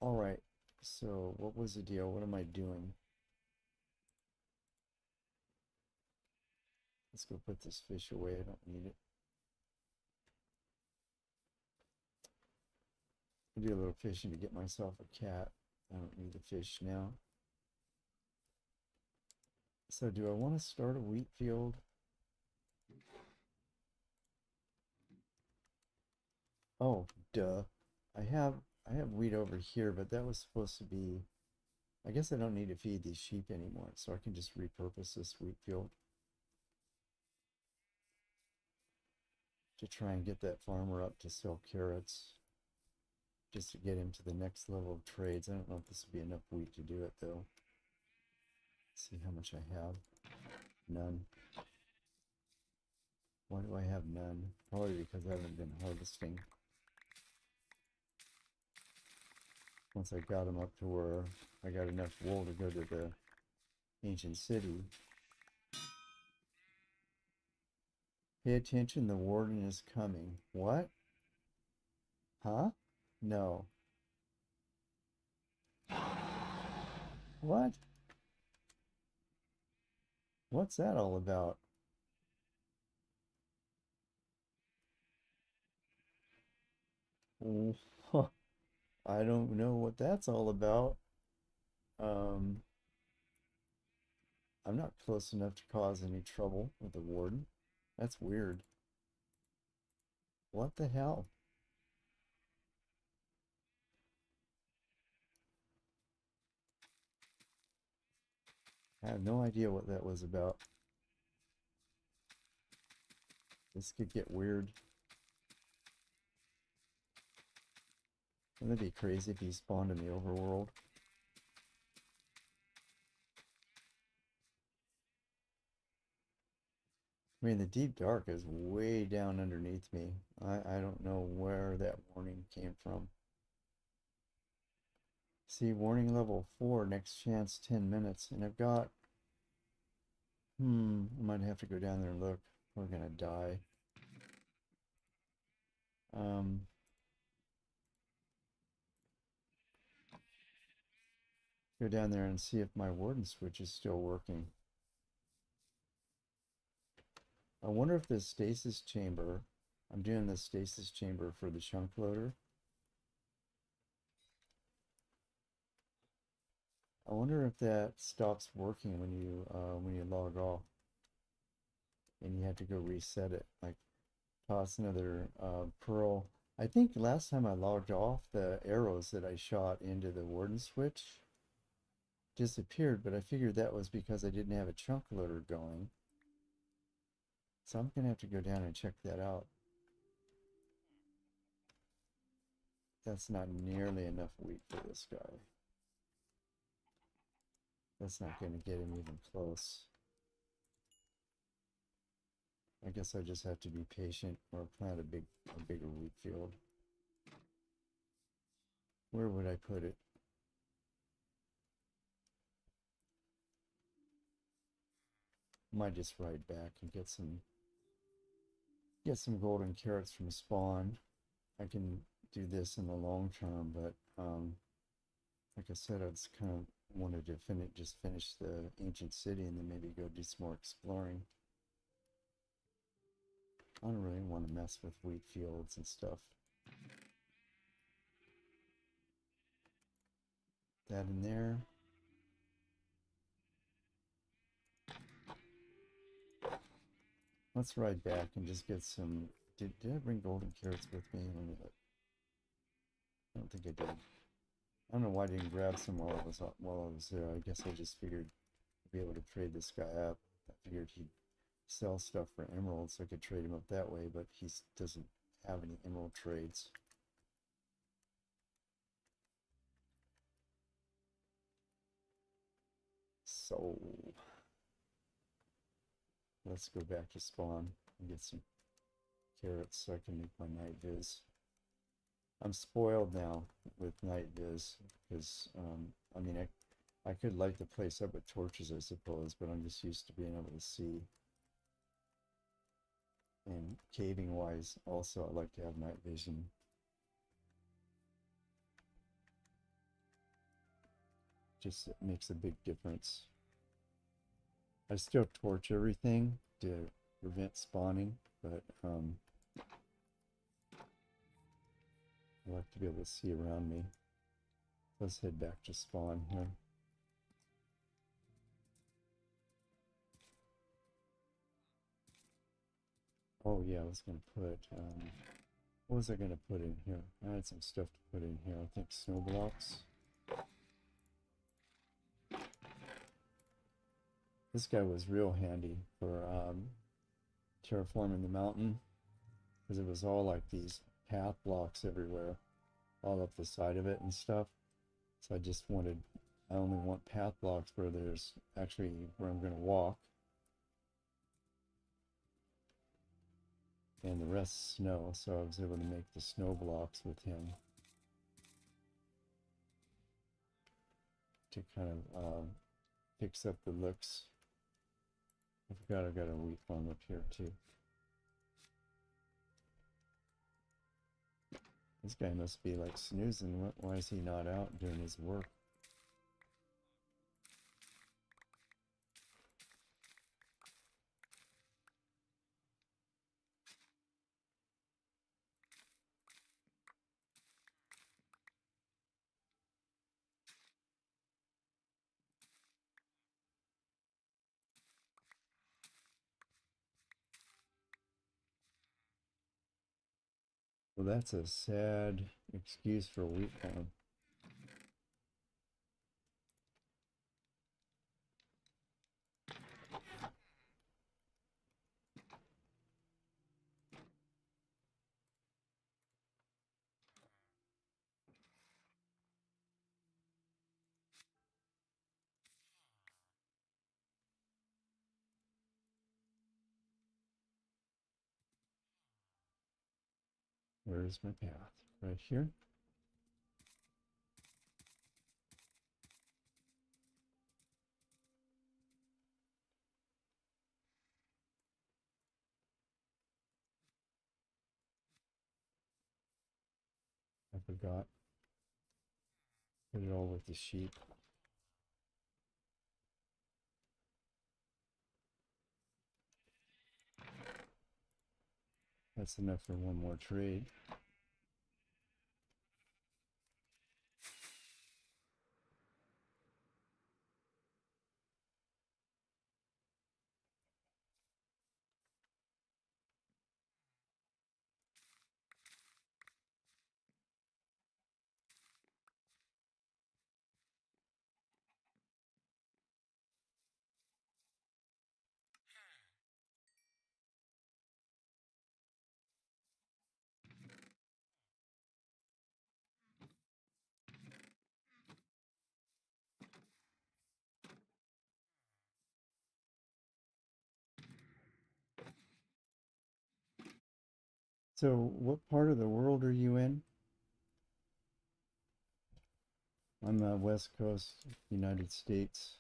all right. So what was the deal? What am I doing? Let's go put this fish away. I don't need it. I'll do a little fishing to get myself a cat. I don't need a fish now. So do I want to start a wheat field? Oh, duh. I have wheat over here, but that was supposed to be, I guess I don't need to feed these sheep anymore, so I can just repurpose this wheat field to try and get that farmer up to sell carrots, just to get him to the next level of trades. I don't know if this will be enough wheat to do it though. Let's see how much I have. None. Why do I have none? Probably because I haven't been harvesting. Once I got them up to where I got enough wool to go to the ancient city. Pay attention, the warden is coming. What? Huh? No. What? What's that all about? Oh, huh. I don't know what that's all about. Um, I'm not close enough to cause any trouble with the warden. That's weird. What the hell? I have no idea what that was about. This could get weird. Wouldn't it be crazy if he spawned in the overworld? I mean, the deep dark is way down underneath me. I don't know where that warning came from. See, warning level 4, next chance 10 minutes. And I've got, I might have to go down there and look. We're gonna die. Um, Go down there and see if my warden switch is still working. I wonder if this stasis chamber, I'm doing the stasis chamber for the chunk loader. I wonder if that stops working when you log off and you have to go reset it. Like toss another pearl. I think last time I logged off, the arrows that I shot into the warden switch disappeared, but I figured that was because I didn't have a chunk loader going. So I'm gonna have to go down and check that out. That's not nearly enough wheat for this guy. That's not gonna get him even close. I guess I just have to be patient or plant a bigger wheat field. Where would I put it? Might just ride back and get some golden carrots from spawn. I can do this in the long term, but like I said, I just kind of wanted to just finish the ancient city and then maybe go do some more exploring. I don't really want to mess with wheat fields and stuff. That in there. Let's ride back and just get some. Did I bring golden carrots with me? Let me look. I don't think I did. I don't know why I didn't grab some while I was there. I guess I just figured I'd be able to trade this guy up. I figured he'd sell stuff for emeralds, so I could trade him up that way, but he doesn't have any emerald trades. So let's go back to spawn and get some carrots so I can make my night viz. I'm spoiled now with night viz because I mean I could light the place up with torches, I suppose, but I'm just used to being able to see. And caving wise, also I like to have night vision. Just it makes a big difference. I still torch everything to prevent spawning, but I like to be able to see around me. Let's head back to spawn here. Oh yeah, I was gonna put what was I gonna put in here? I had some stuff to put in here. I think snow blocks. This guy was real handy for terraforming the mountain because it was all like these path blocks everywhere, all up the side of it and stuff. So I only want path blocks where there's actually where I'm gonna walk, and the rest snow. So I was able to make the snow blocks with him to kind of fix up the looks. I forgot I got a wheat farm up here too. This guy must be like snoozing. Why is he not out doing his work? Well, that's a sad excuse for a wheat farm. Where is my path? Right here? I forgot. Put it all with the sheep. That's enough for one more trade. So, what part of the world are you in? I'm West Coast, United States.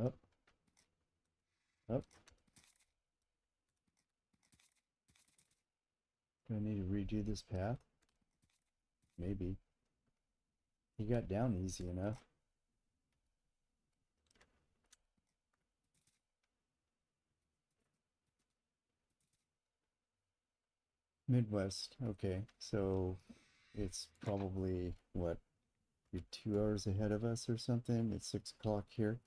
Up, up. Do I need to redo this path? Maybe. He got down easy enough. Midwest. Okay, so it's probably what, you're 2 hours ahead of us or something? It's 6 o'clock here,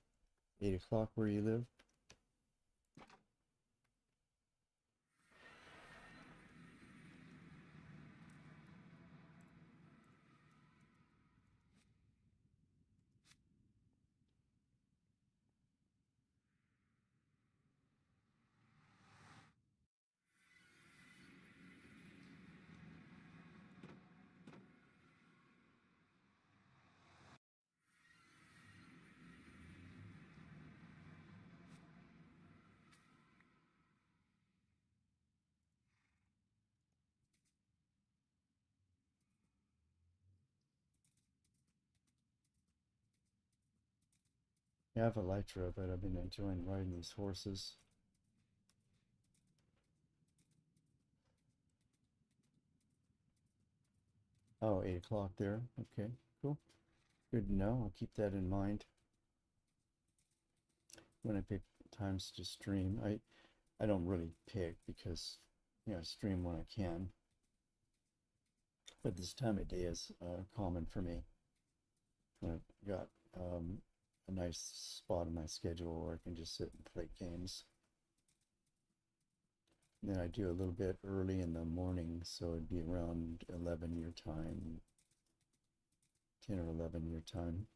8 o'clock where you live. Yeah, I have Elytra, but I've been enjoying riding these horses. Oh, 8 o'clock there. Okay, cool. Good to know. I'll keep that in mind when I pick times to stream. I don't really pick because, I stream when I can. But this time of day is common for me. I've got a nice spot in my schedule where I can just sit and play games. And then I do a little bit early in the morning, so it'd be around 11 your time, 10 or 11 your time.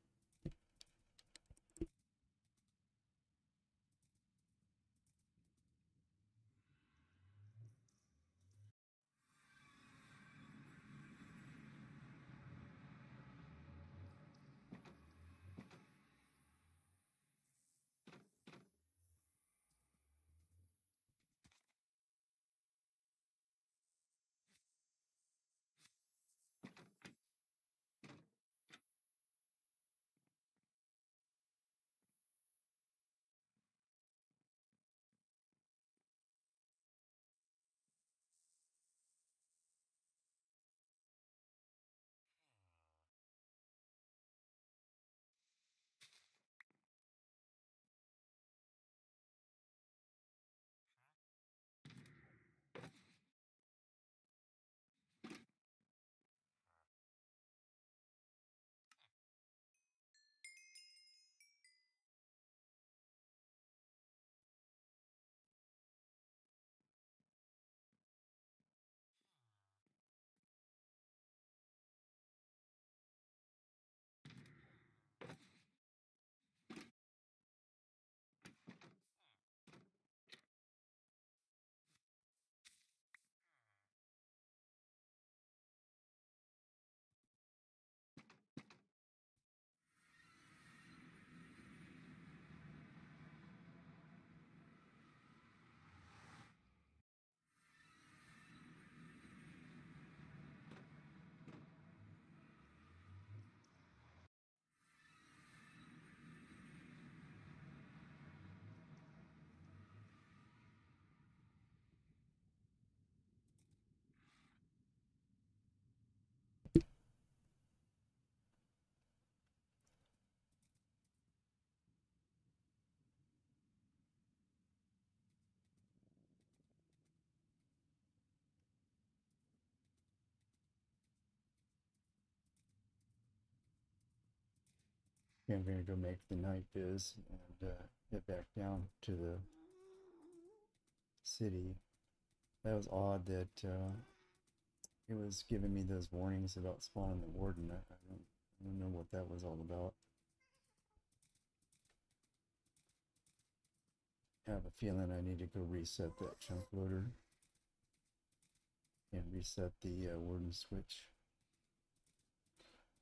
I'm going to go make the night viz and get back down to the city. That was odd that it was giving me those warnings about spawning the warden. I don't know what that was all about. I have a feeling I need to go reset that chunk loader and reset the warden switch.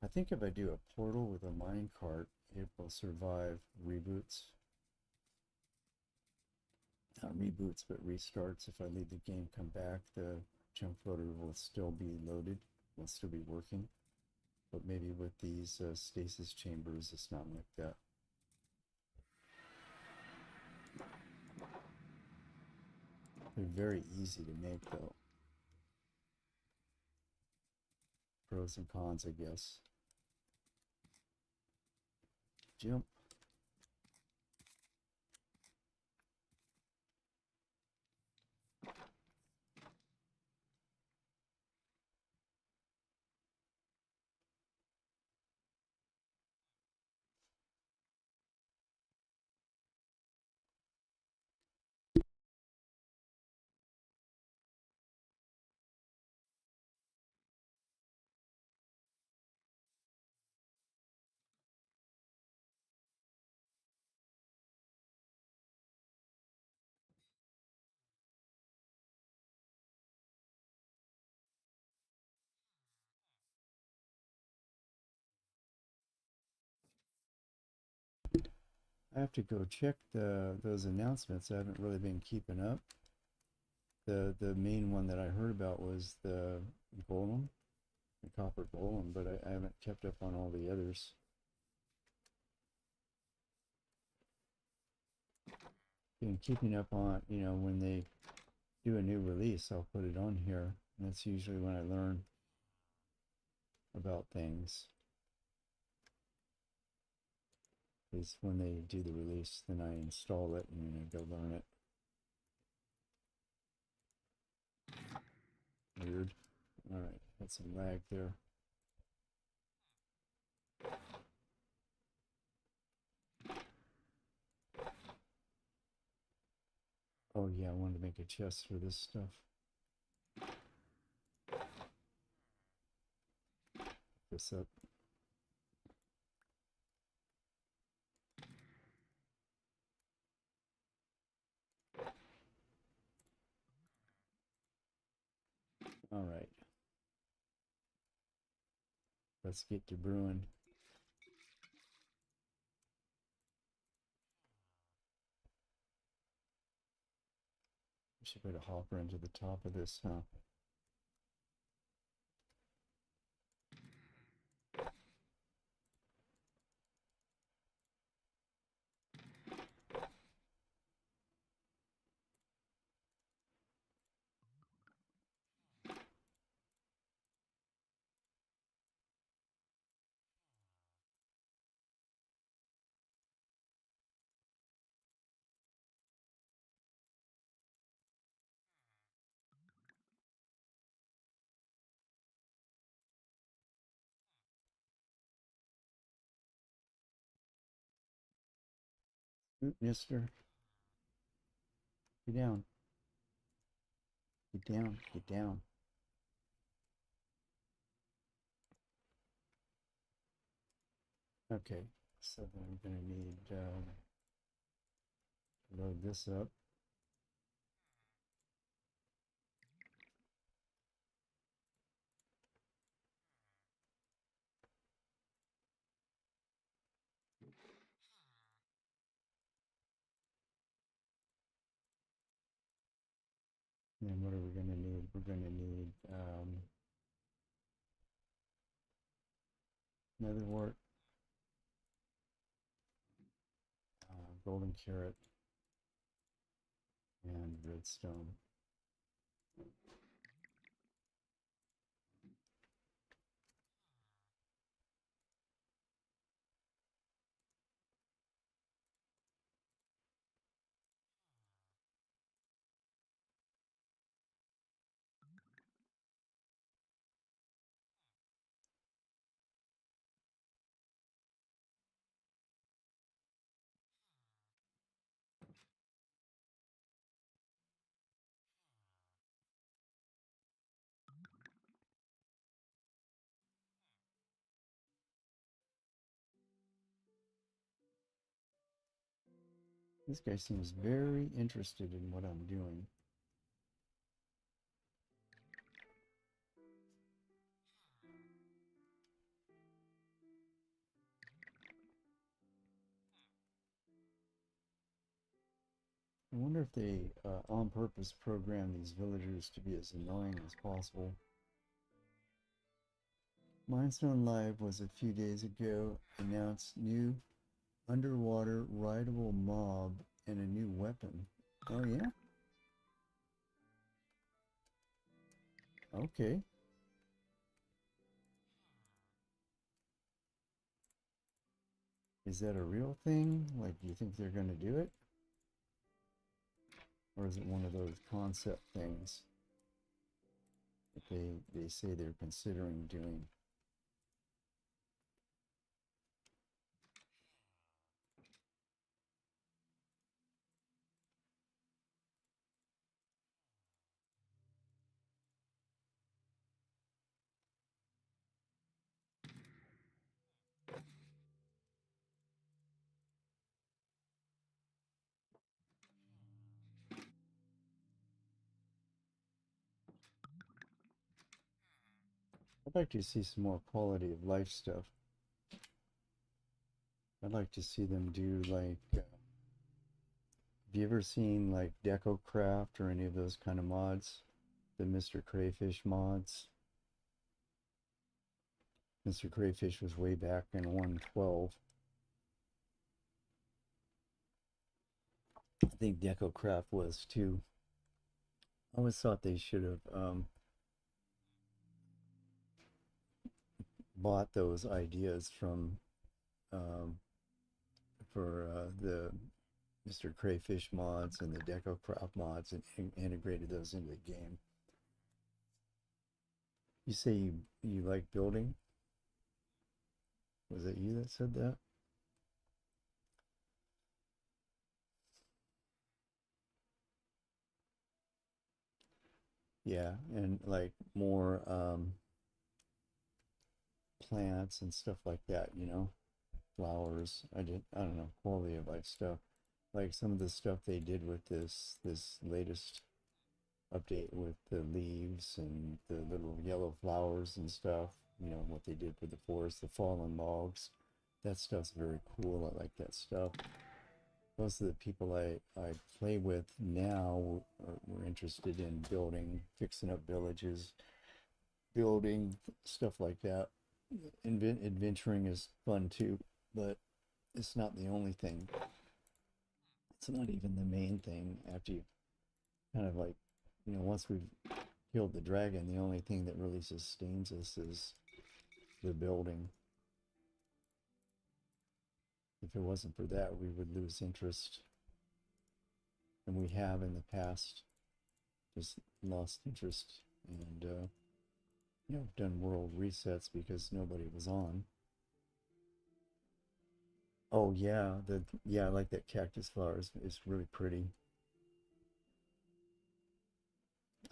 I think if I do a portal with a mine cart, it will survive reboots. Not reboots, but restarts. If I leave the game, come back, the chunk loader will still be loaded, will still be working. But maybe with these stasis chambers, it's not like that. They're very easy to make, though. Pros and cons, I guess. Jump. I have to go check those announcements. I haven't really been keeping up. The main one that I heard about was the golem, the copper golem, but I haven't kept up on all the others. Been keeping up on, you know, when they do a new release, I'll put it on here. And that's usually when I learn about things. Is when they do the release, then I install it and then I go learn it. Weird. All right, had some lag there. Oh yeah, I wanted to make a chest for this stuff. This up. All right. Let's get to brewing. We should put a hopper into the top of this, huh? Mister, get down. Get down. Get down. Okay, so then I'm gonna need load this up. And what are we gonna need? We're gonna need nether wart, golden carrot, and redstone. This guy seems very interested in what I'm doing. I wonder if they on purpose program these villagers to be as annoying as possible. Mindstone Live was a few days ago announced new underwater rideable mob and a new weapon. Oh yeah? Okay. Is that a real thing? Like, do you think they're going to do it? Or is it one of those concept things that they say they're considering doing? I'd like to see some more quality of life stuff. I'd like to see them do like, have you ever seen like Deco Craft or any of those kind of mods? The Mr. Crayfish mods. Mr. Crayfish was way back in 112. I think Deco Craft was too. I always thought they should have bought those ideas from um, for the Mr. Crayfish mods and the Deco Craft mods and integrated those into the game. You say you like building? Was it you that said that? Yeah, and like more plants and stuff like that, you know, flowers. I don't know, quality of life stuff. Like some of the stuff they did with this latest update with the leaves and the little yellow flowers and stuff, you know, what they did with the forest, the fallen logs. That stuff's very cool. I like that stuff. Most of the people I play with now were interested in building, fixing up villages, building stuff like that. Adventuring is fun too, but it's not the only thing. It's not even the main thing after you kind of like, you know, once we've killed the dragon, the only thing that really sustains us is the building. If it wasn't for that, we would lose interest. And we have in the past just lost interest and, you know, done world resets because nobody was on. Oh yeah, I like that cactus flower. It's really pretty.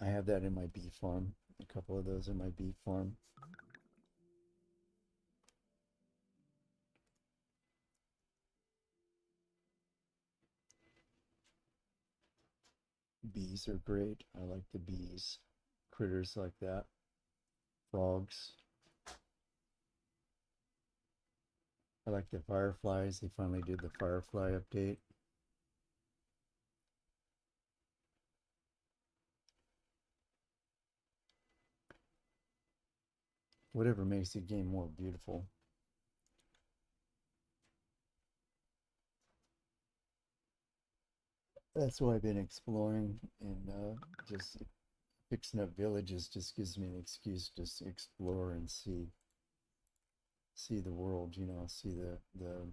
I have that in my bee farm. A couple of those in my bee farm. Bees are great. I like the bees. Critters like that. Frogs. I like the fireflies. They finally did the firefly update. Whatever makes the game more beautiful. That's why I've been exploring and just fixing up villages just gives me an excuse to just explore and see the world, you know, see the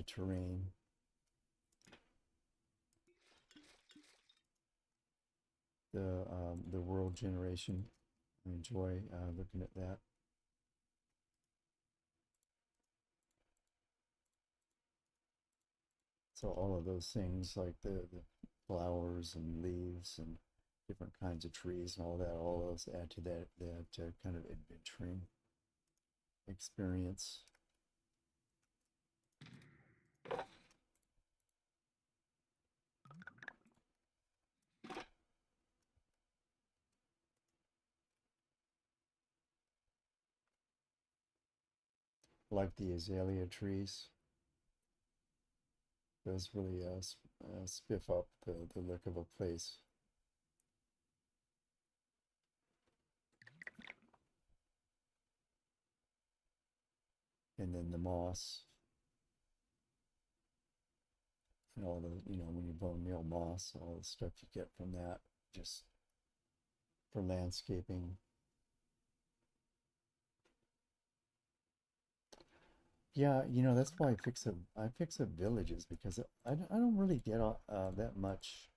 terrain. The world generation. I enjoy looking at that. So all of those things like the flowers and leaves and different kinds of trees and all that, all those add to that kind of adventuring experience. like the azalea trees. Those really spiff up the look of a place. And then the moss and all the, when you bone meal moss, all the stuff you get from that, just for landscaping. Yeah, that's why I fix up villages because I don't really get that much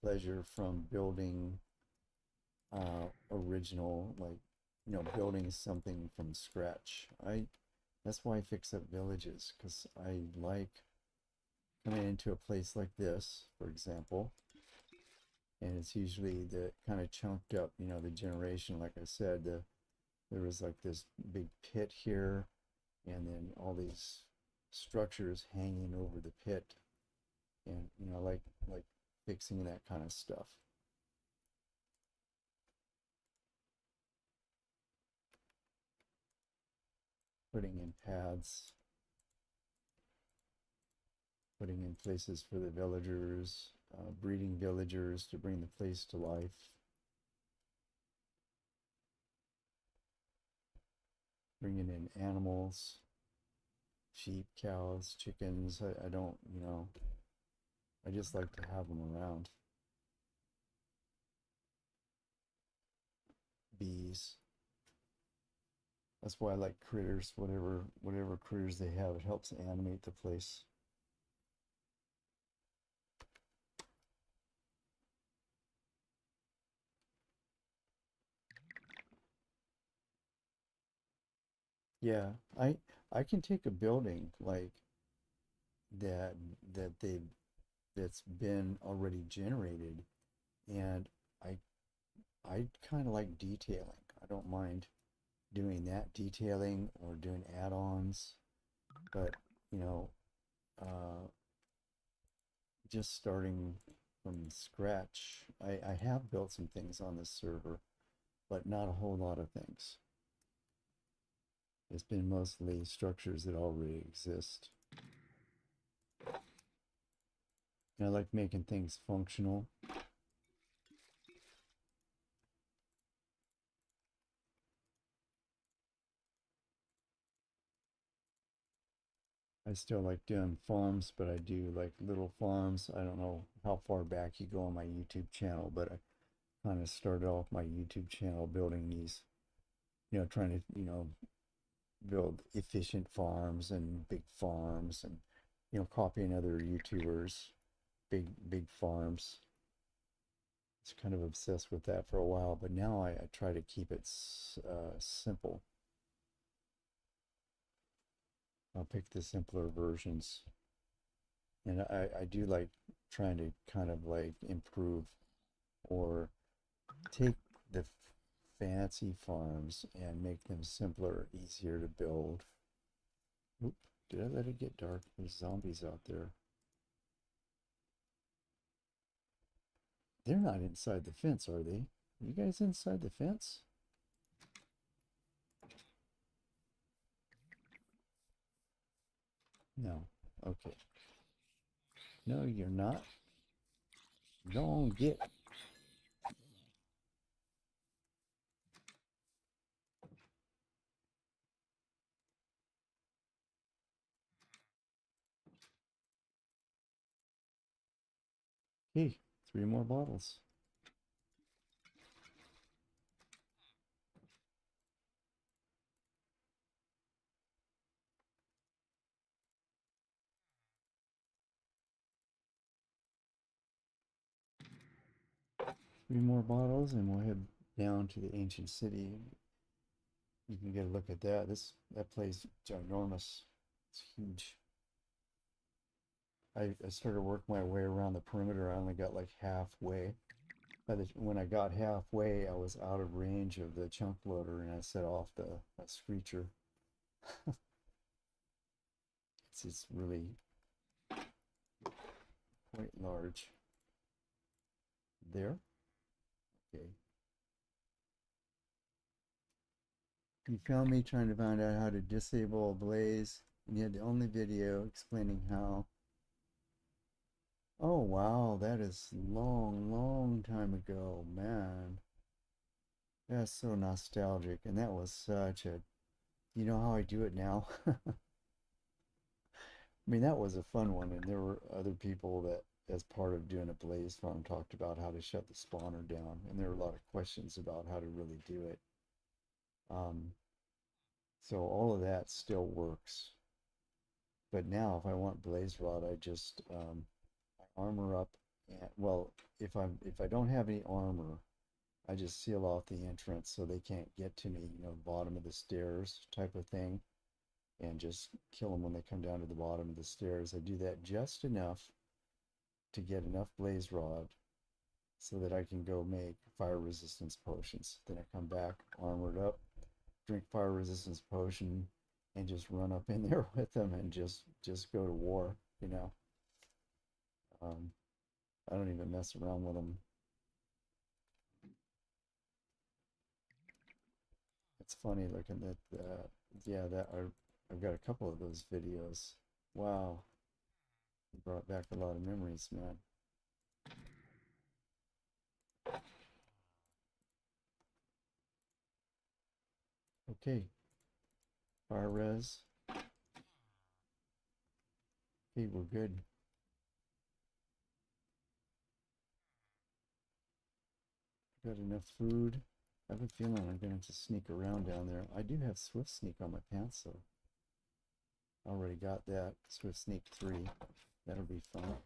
pleasure from building original, like, building something from scratch. That's why I fix up villages, because I like coming into a place like this, for example, and it's usually the kind of chunked up, the generation, like I said, there was like this big pit here, and then all these structures hanging over the pit, and like fixing that kind of stuff. Putting in paths, putting in places for the villagers, breeding villagers to bring the place to life, bringing in animals, sheep, cows, chickens. I don't, I just like to have them around. Bees. That's why I like critters, whatever critters they have. It helps animate the place. Yeah, I can take a building like that that they that's been already generated, and I I kind of like detailing. I don't mind doing that detailing or doing add-ons, but you know, uh, just starting from scratch. I have built some things on this server, but not a whole lot of things. It's been mostly structures that already exist. And I like making things functional. I still like doing farms, but I do like little farms. I don't know how far back you go on my YouTube channel, but I kind of started off my YouTube channel building these, trying to, build efficient farms and big farms and, copying other YouTubers, big farms. It's kind of obsessed with that for a while, but now I try to keep it simple. I'll pick the simpler versions. And I do like trying to kind of like improve or take the fancy farms and make them simpler, easier to build. Oop, did I let it get dark? There's zombies out there. They're not inside the fence, are they? You guys inside the fence? No. Okay. No, you're not. Don't get. Hey, 3 more bottles. 3 more bottles, and we'll head down to the ancient city. You can get a look at that. That place is ginormous. It's huge. I started working my way around the perimeter. I only got like halfway. When I got halfway, I was out of range of the chunk loader, and I set off the screecher. It's really quite large. There. Okay. You found me trying to find out how to disable a blaze, and you had the only video explaining how. Oh wow, that is long, long time ago, man. That's so nostalgic, and that was such a. You know how I do it now? I mean, that was a fun one, and there were other people that, as part of doing a blaze farm, talked about how to shut the spawner down, and there were a lot of questions about how to really do it. Um, so all of that still works. But now, if I want blaze rod, I just I armor up. And, well, if I don't have any armor, I just seal off the entrance so they can't get to me. You know, bottom of the stairs type of thing, and just kill them when they come down to the bottom of the stairs. I do that just enough to get enough blaze rod so that I can go make fire resistance potions. Then I come back armored up, drink fire resistance potion, and just run up in there with them and just go to war. You know, um, I don't even mess around with them. It's funny looking at yeah, I've got a couple of those videos. Wow, it brought back a lot of memories, man. Okay, fire res. Okay, we're good. Got enough food. I have a feeling I'm gonna have to sneak around down there. I do have Swift Sneak on my pants, so I already got that. Swift Sneak 3. That'll be fun.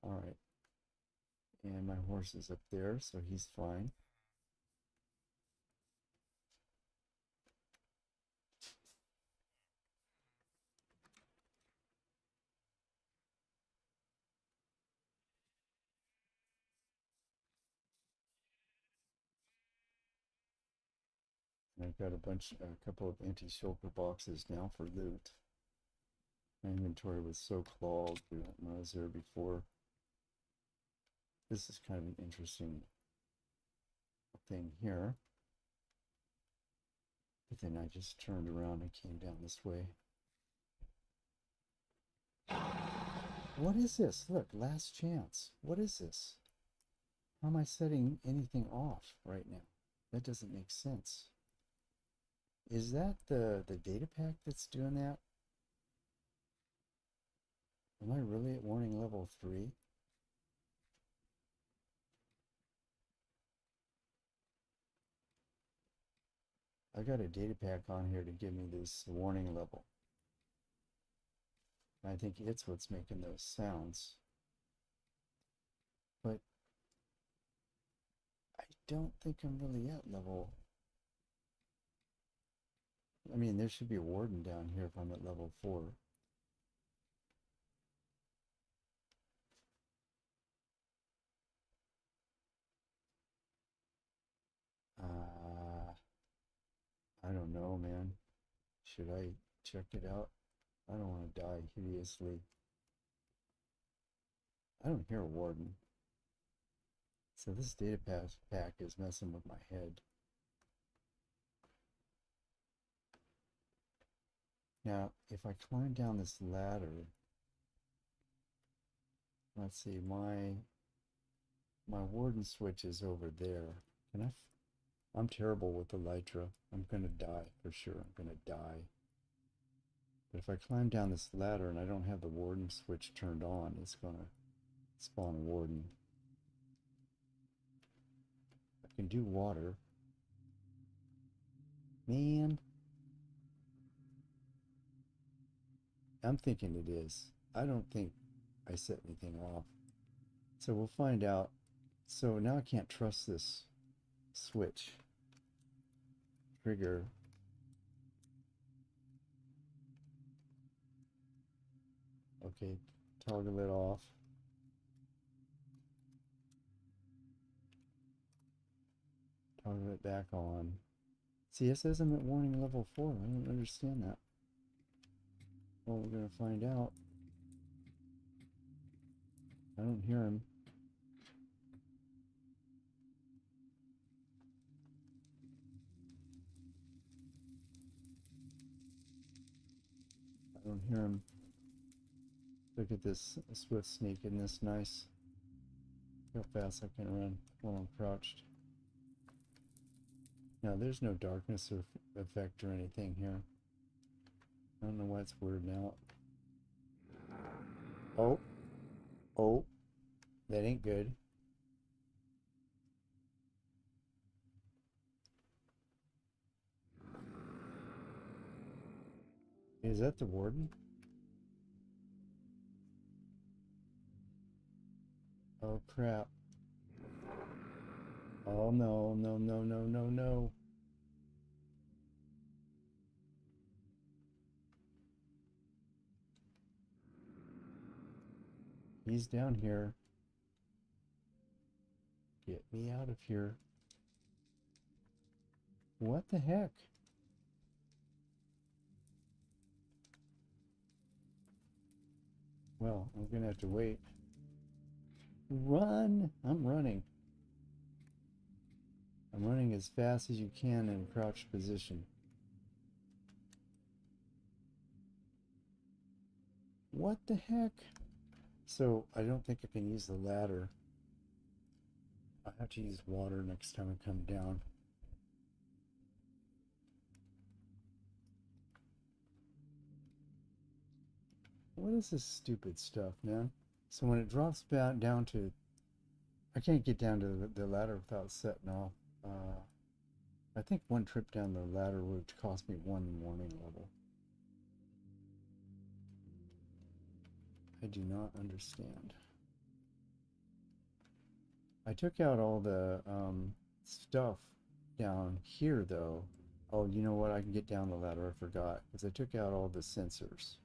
Alright. And my horse is up there, so he's fine. And I've got a couple of empty shulker boxes now for loot. My inventory was so clogged when I was there before. This is kind of an interesting thing here. But then I just turned around and came down this way. What is this? Look, last chance. What is this? How am I setting anything off right now? That doesn't make sense. Is that the data pack that's doing that? Am I really at warning level 3? I got a data pack on here to give me this warning level. I think it's what's making those sounds. But I don't think I'm really at level. I mean, there should be a warden down here if I'm at level 4. I don't know, man. Should I check it out? I don't want to die hideously. I don't hear a warden. So this data pack is messing with my head. Now, if I climb down this ladder, let's see, my warden switch is over there. Can I'm terrible with Elytra. I'm gonna die for sure. I'm gonna die. But if I climb down this ladder and I don't have the warden switch turned on, it's gonna spawn a warden. I can do water. Man. I'm thinking it is. I don't think I set anything off. So we'll find out. So now I can't trust this switch. Trigger. Okay, toggle it off. Toggle it back on. See, it says I'm at warning level 4. I don't understand that. Well, we're going to find out. I don't hear him. I don't hear him. Look at this swift sneak. Isn't this nice? How fast I can run while I'm crouched. Now there's no darkness or effect or anything here. I don't know why it's weirding out. Oh. Oh. That ain't good. Is that the warden? Oh crap. Oh no, no, no, no, no, no. He's down here. Get me out of here. What the heck? Well, I'm gonna have to wait. Run! I'm running. I'm running as fast as you can in a crouched position. What the heck? So, I don't think I can use the ladder. I have to use water next time I come down. What is this stupid stuff, man? So when it drops down to... I can't get down to the ladder without setting off. I think one trip down the ladder would cost me 1 warning level. I do not understand. I took out all the stuff down here, though. Oh, you know what? I can get down the ladder. I forgot. Because I took out all the sensors.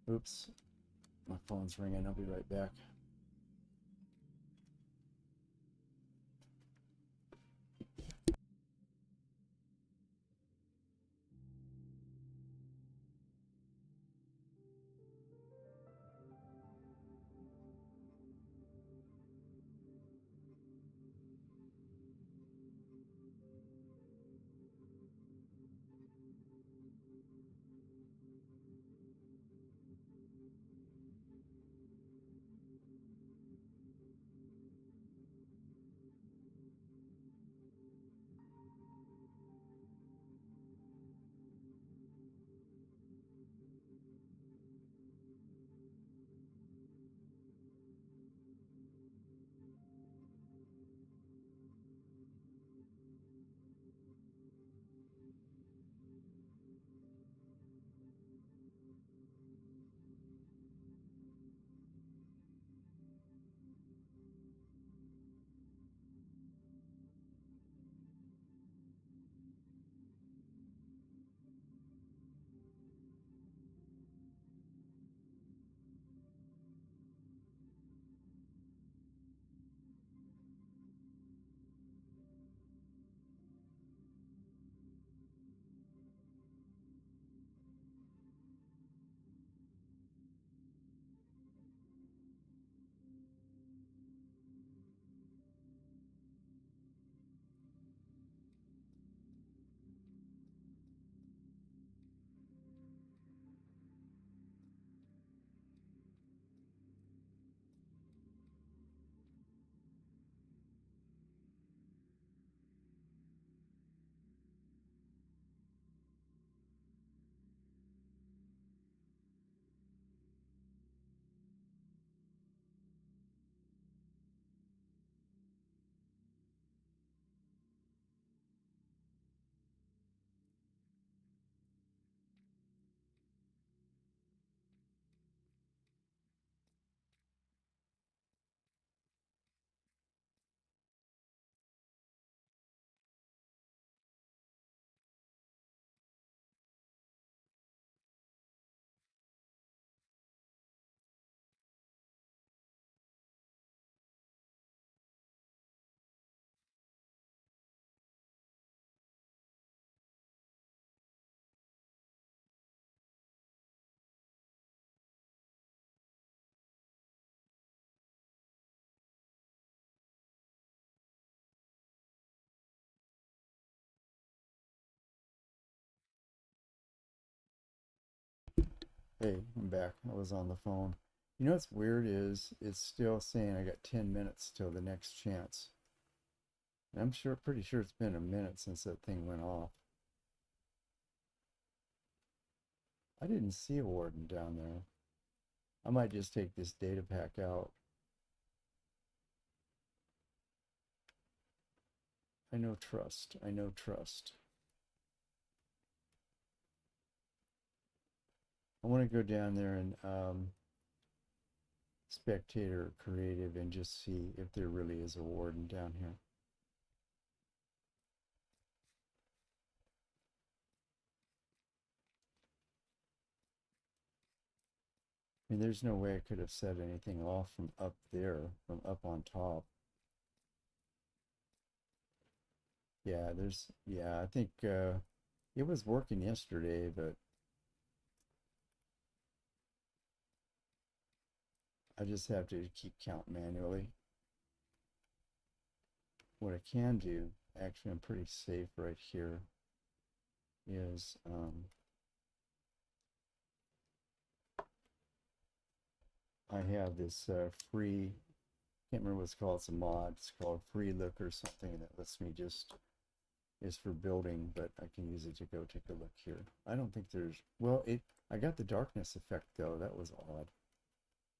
Oops. My phone's ringing. I'll be right back. Hey, I'm back. I was on the phone. You know what's weird is it's still saying I got 10 minutes till the next chance. And I'm sure, pretty sure it's been a minute since that thing went off. I didn't see a warden down there. I might just take this data pack out. I know trust. I know trust. I want to go down there and spectator creative and just see if there really is a warden down here. I mean, there's no way I could have set anything off from up there, from up on top. Yeah, I think it was working yesterday, but I just have to keep count manually. What I can do, actually, I'm pretty safe right here, is I have this free, can't remember what it's called, it's a mod, it's called Free Look or something that lets me just, is for building, but I can use it to go take a look here. I don't think there's, well, I got the darkness effect though, that was odd.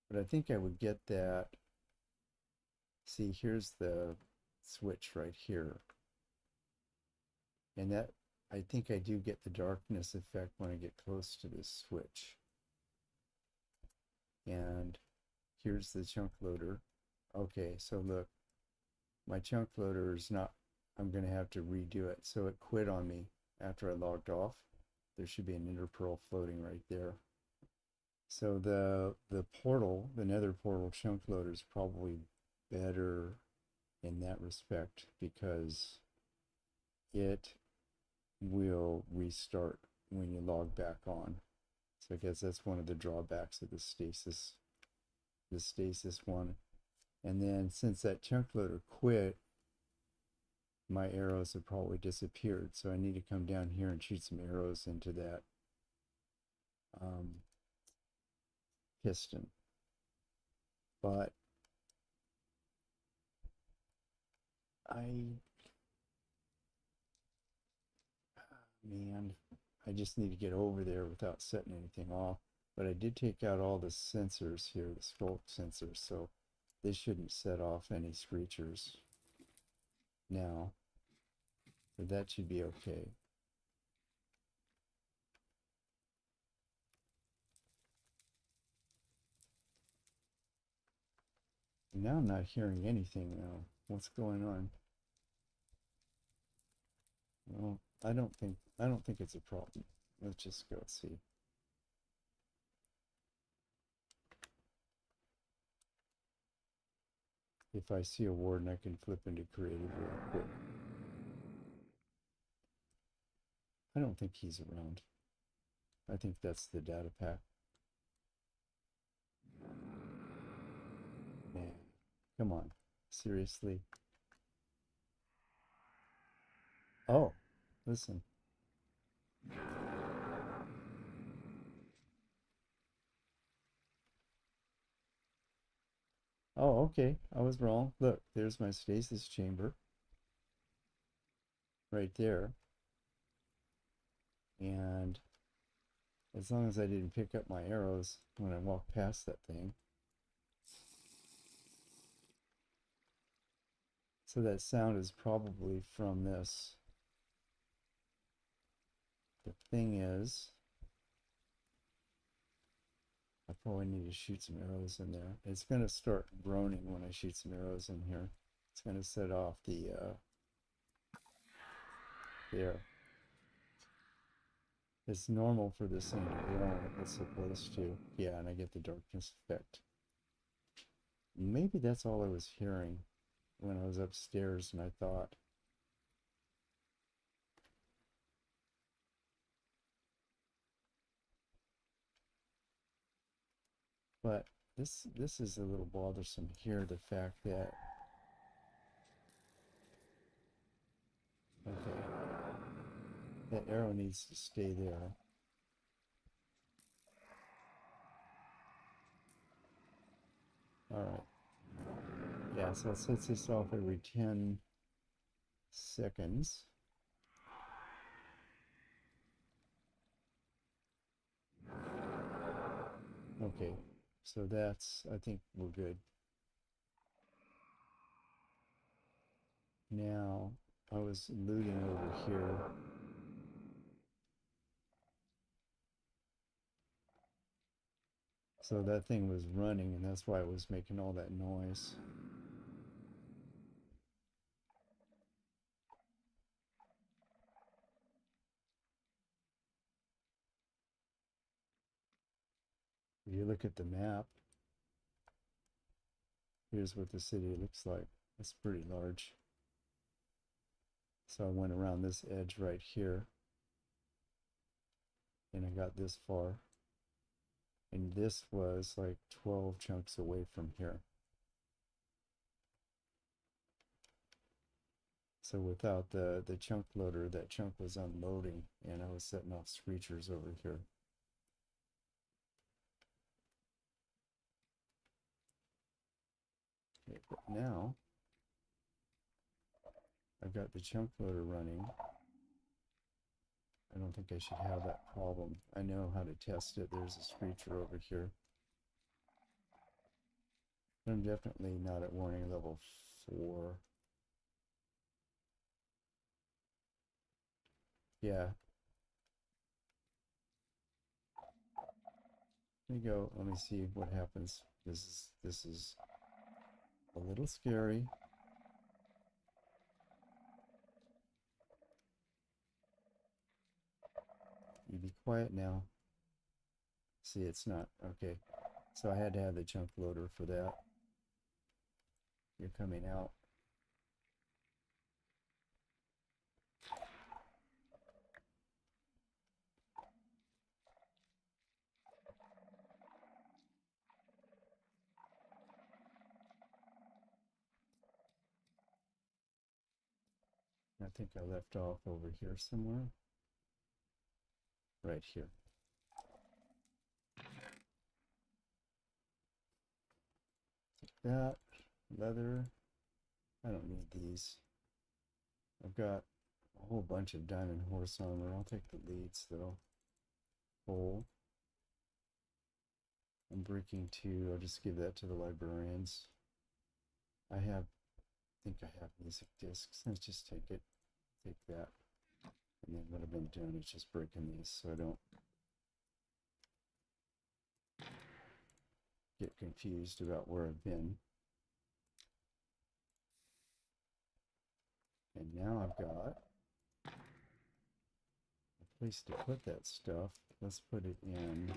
But I think I would get that. See, here's the switch right here. And that, I think I do get the darkness effect when I get close to this switch. And here's the chunk loader. Okay, so look, my chunk loader is not, I'm going to have to redo it. So it quit on me after I logged off. There should be an interpearl floating right there. So the portal, the nether portal chunk loader is probably better in that respect because it will restart when you log back on. So I guess that's one of the drawbacks of the stasis one. And then since that chunk loader quit, my arrows have probably disappeared. So I need to come down here and shoot some arrows into that piston. But man, I just need to get over there without setting anything off. But I did take out all the sensors here, the sculpt sensors, so they shouldn't set off any screechers now. So that should be okay. And now I'm not hearing anything now. What's going on? Well, I don't think it's a problem. Let's just go see. If I see a warden, I can flip into creative real quick. I don't think he's around. I think that's the data pack. Man, come on. Seriously? Oh, listen. Oh, okay. I was wrong. Look, there's my stasis chamber right there. And as long as I didn't pick up my arrows when I walked past that thing. So that sound is probably from this. The thing is, I probably need to shoot some arrows in there. It's going to start groaning when I shoot some arrows in here. It's going to set off the, there. It's normal for this thing to groan. It's supposed to. Yeah, and I get the darkness effect. Maybe that's all I was hearing when I was upstairs and I thought. But this is a little bothersome here, the fact that, okay, that arrow needs to stay there. All right. Yeah, so it sets this off every 10 seconds. Okay, so that's, I think we're good. Now, I was looting over here. So that thing was running, and that's why it was making all that noise. If you look at the map, here's what the city looks like. It's pretty large. So I went around this edge right here, and I got this far. And this was like 12 chunks away from here. So without the chunk loader, that chunk was unloading, and I was setting off screechers over here. Okay, but now I've got the chunk loader running. I don't think I should have that problem. I know how to test it. There's a screecher over here. I'm definitely not at warning level 4. Yeah. Let me go. Let me see what happens. This is a little scary. You be quiet now. See, it's not. Okay. So I had to have the chunk loader for that. You're coming out. I think I left off over here somewhere. Right here. Take that. Leather. I don't need these. I've got a whole bunch of diamond horse armor. I'll take the leads though. Coal. I'm breaking 2. I'll just give that to the librarians. I think I have music discs. Let's just take it. Take that. And then what I've been doing is just breaking these so I don't get confused about where I've been. And now I've got a place to put that stuff. Let's put it in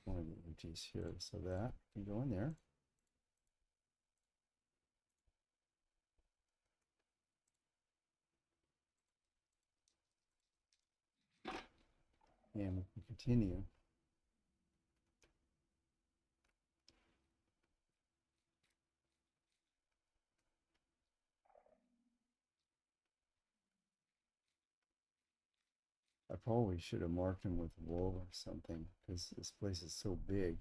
one of the empties here so that can go in there. And we can continue. I probably should have marked them with wool or something because this place is so big.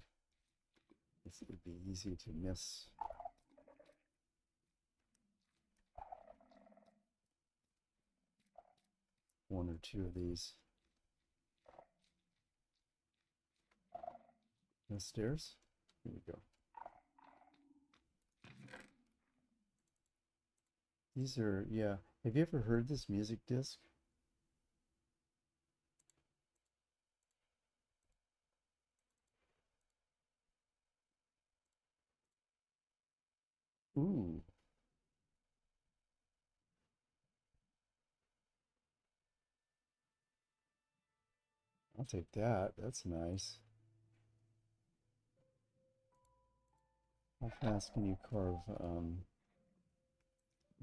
It'd be easy to miss. One or two of these. The stairs. Here we go. These are, yeah. Have you ever heard this music disc? Ooh. I'll take that. That's nice. How fast can you carve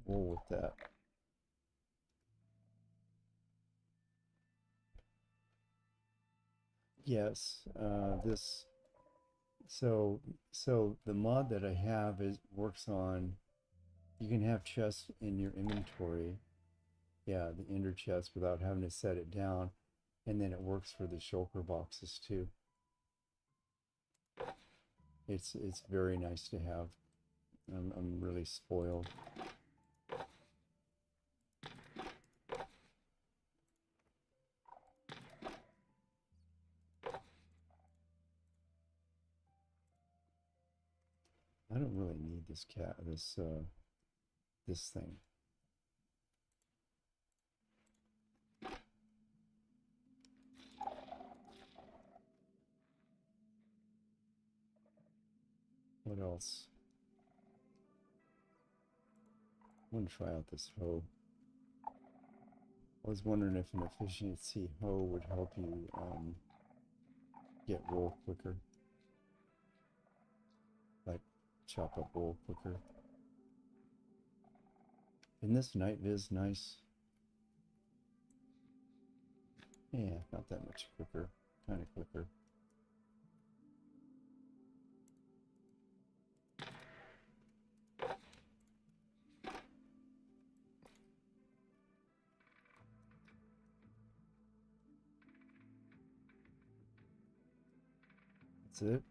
wool with that? Yes, this so the mod that I have is works on you can have chests in your inventory. Yeah, the ender chest without having to set it down, and then it works for the shulker boxes too. It's very nice to have. I'm really spoiled. I don't really need this this thing. What else? I want to try out this hoe. I was wondering if an efficiency hoe would help you get wool quicker. Like chop up wool quicker. And this night viz nice. Yeah, not that much quicker. Kind of quicker. That's it.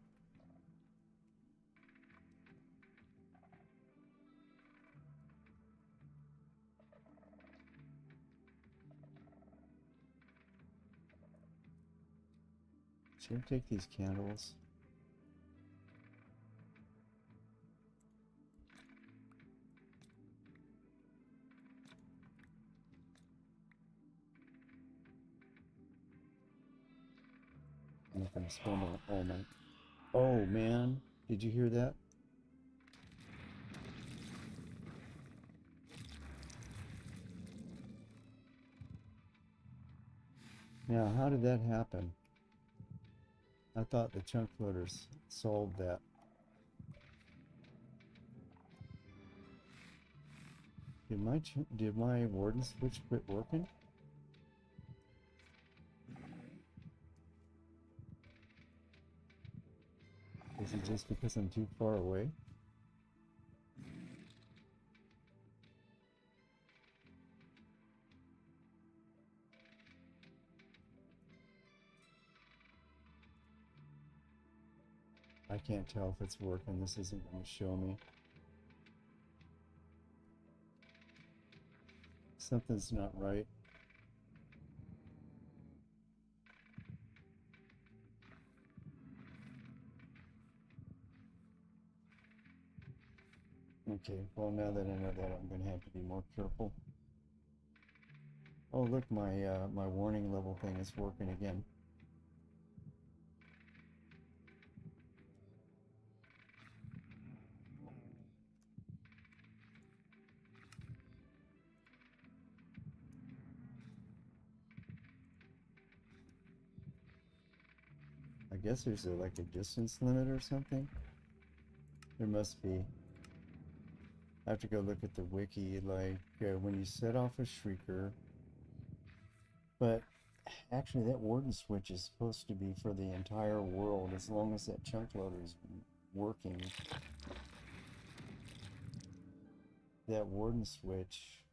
Should I take these candles? I'm not gonna spend all night. Oh man, did you hear that? Now, how did that happen? I thought the chunk loaders solved that. Did my warden switch quit working? Is it just because I'm too far away? I can't tell if it's working. This isn't going to show me. Something's not right. Okay, well now that I know that, I'm going to have to be more careful. Oh look, my warning level thing is working again. I guess there's like a distance limit or something. There must be. I have to go look at the wiki, like when you set off a shrieker. But actually, that warden switch is supposed to be for the entire world as long as that chunk loader is working. That warden switch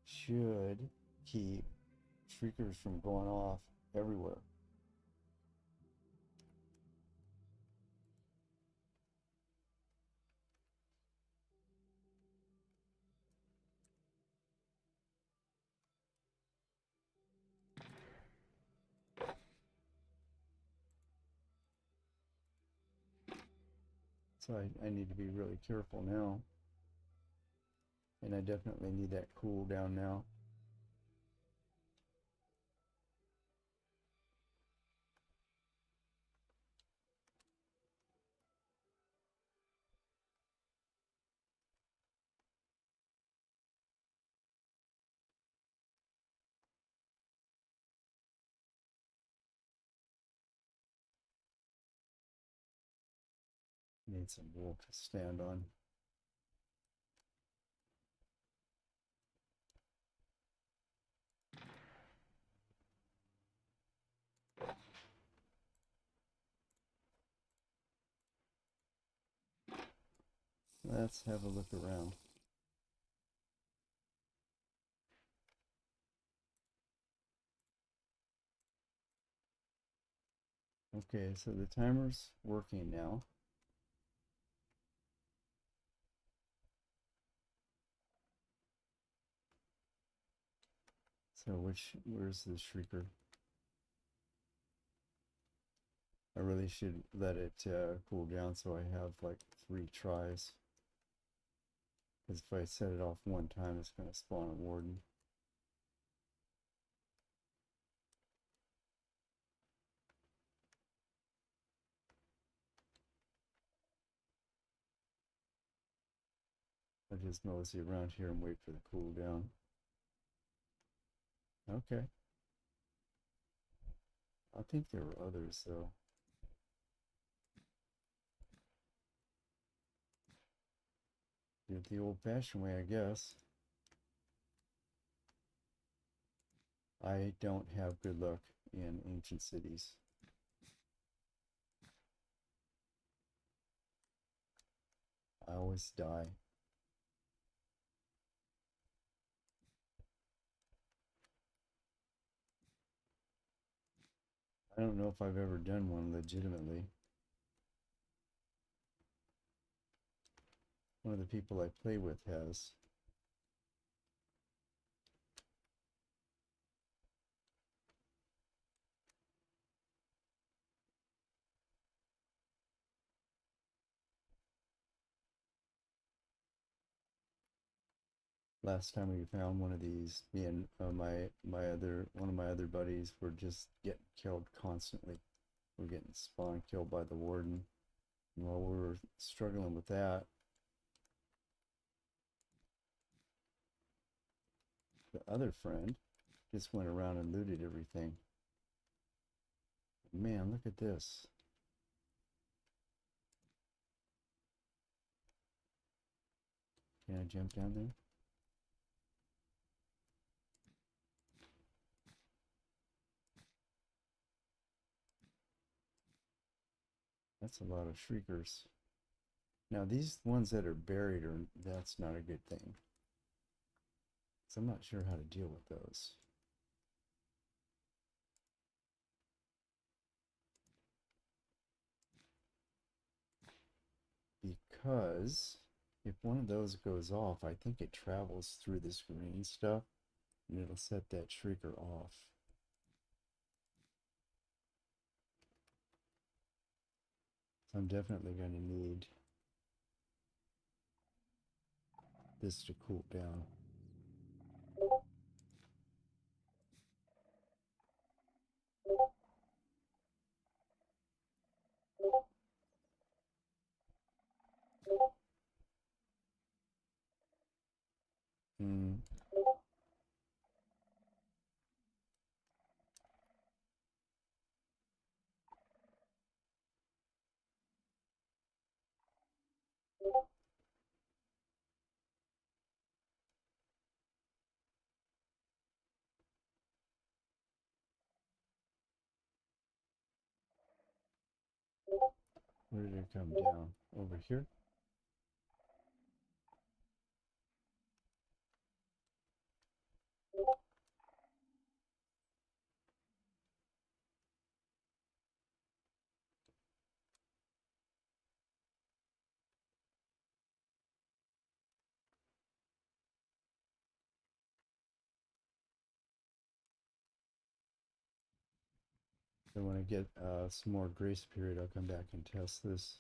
should keep shriekers from going off everywhere. So I need to be really careful now. And I definitely need that cool down now. Need some wool to stand on. Let's have a look around. Okay, so the timer's working now. So where's the shrieker? I really should let it cool down so I have like 3 tries. Because if I set it off one time, it's going to spawn a warden. I just mosey around here and wait for the cooldown. Okay. I think there were others though. Do it the old-fashioned way, I guess. I don't have good luck in ancient cities. I always die. I don't know if I've ever done one legitimately. One of the people I play with has. Last time we found one of these, me and one of my other buddies were just getting killed constantly. We're getting spawn killed by the warden. And while we were struggling with that, the other friend just went around and looted everything. Man, look at this. Can I jump down there? That's a lot of shriekers. Now these ones that are buried that's not a good thing. So I'm not sure how to deal with those. Because if one of those goes off, I think it travels through this green stuff and it'll set that shrieker off. So I'm definitely going to need this to cool down. Hmm. Where did it come down? Over here? So when I get some more grace period, I'll come back and test this.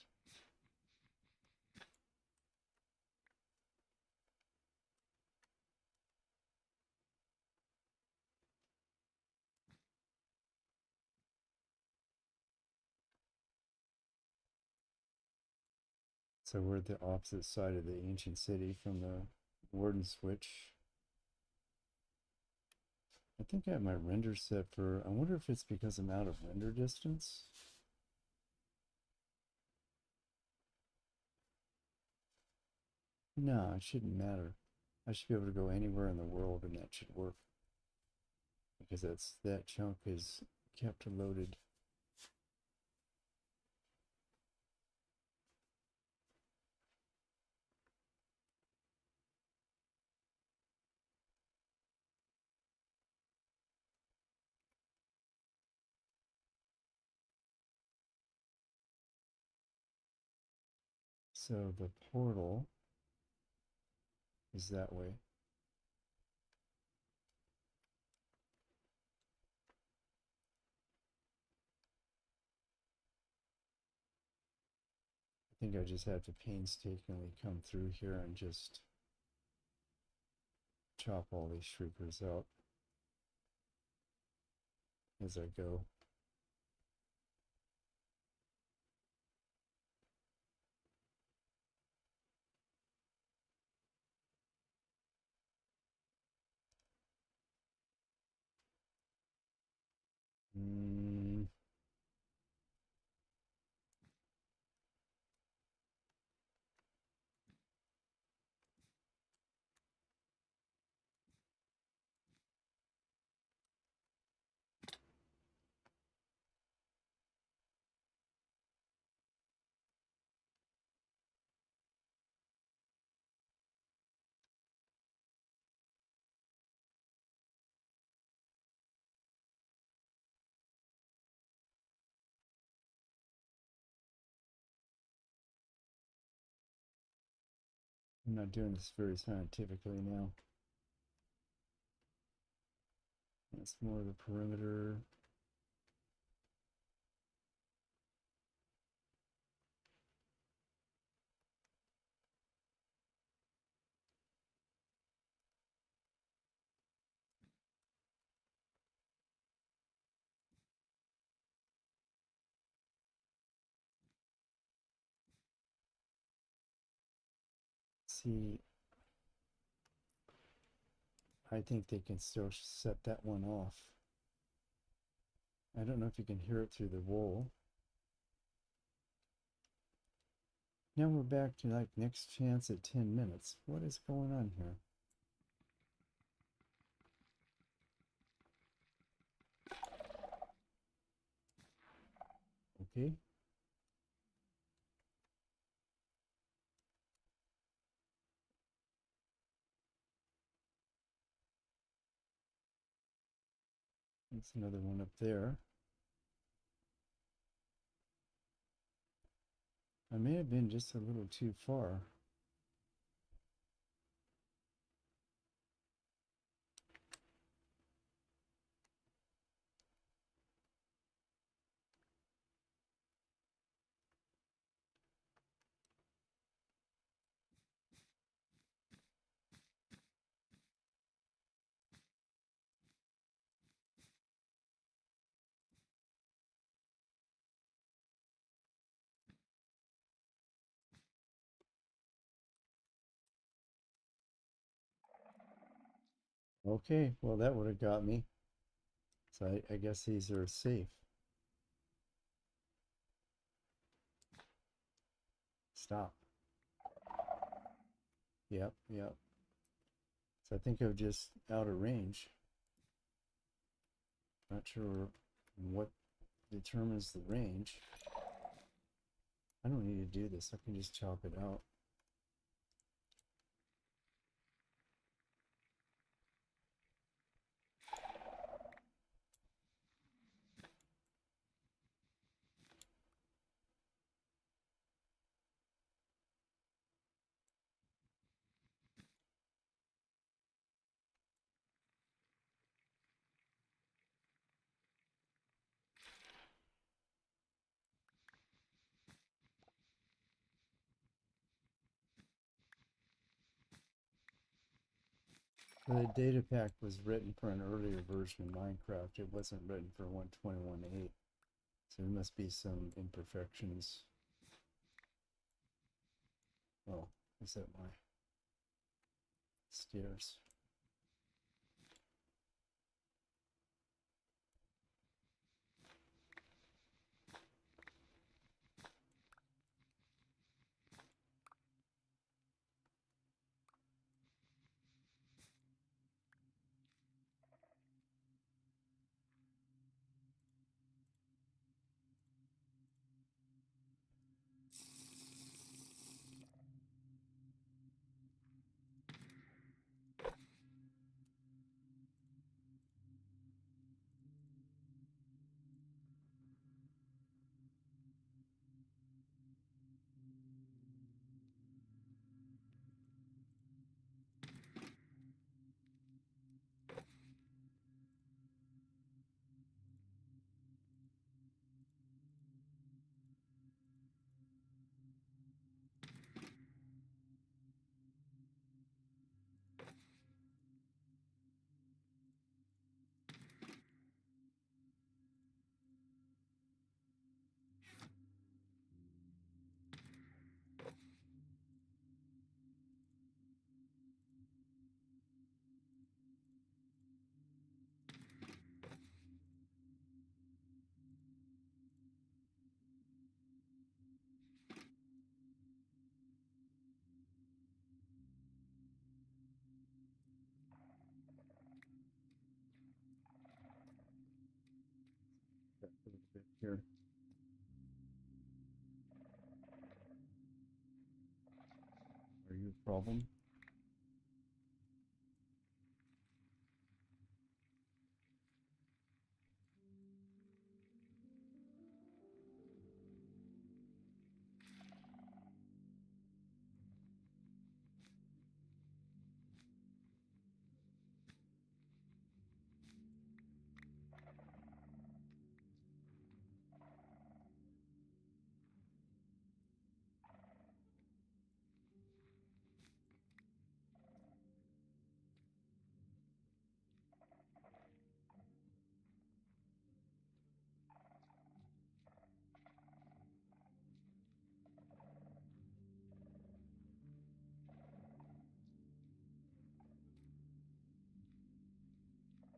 So we're at the opposite side of the ancient city from the Warden switch. I think I have my render set for, I wonder if it's because I'm out of render distance. No, it shouldn't matter. I should be able to go anywhere in the world and that should work. Because that chunk is kept loaded. So the portal is that way. I think I just have to painstakingly come through here and just chop all these shriekers out as I go. Mm, I'm not doing this very scientifically now. That's more of the perimeter. See, I think they can still set that one off. I don't know if you can hear it through the wool. Now we're back to like next chance at 10 minutes. What is going on here? Okay. That's another one up there. I may have been just a little too far. Okay, well that would have got me. So I guess these are safe. Stop. Yep, yep. So I think I'm just out of range. Not sure what determines the range. I don't need to do this. I can just chop it out. The data pack was written for an earlier version of Minecraft. It wasn't written for 121.8. So there must be some imperfections. Oh, is that my stairs? a little bit here. Are you a problem?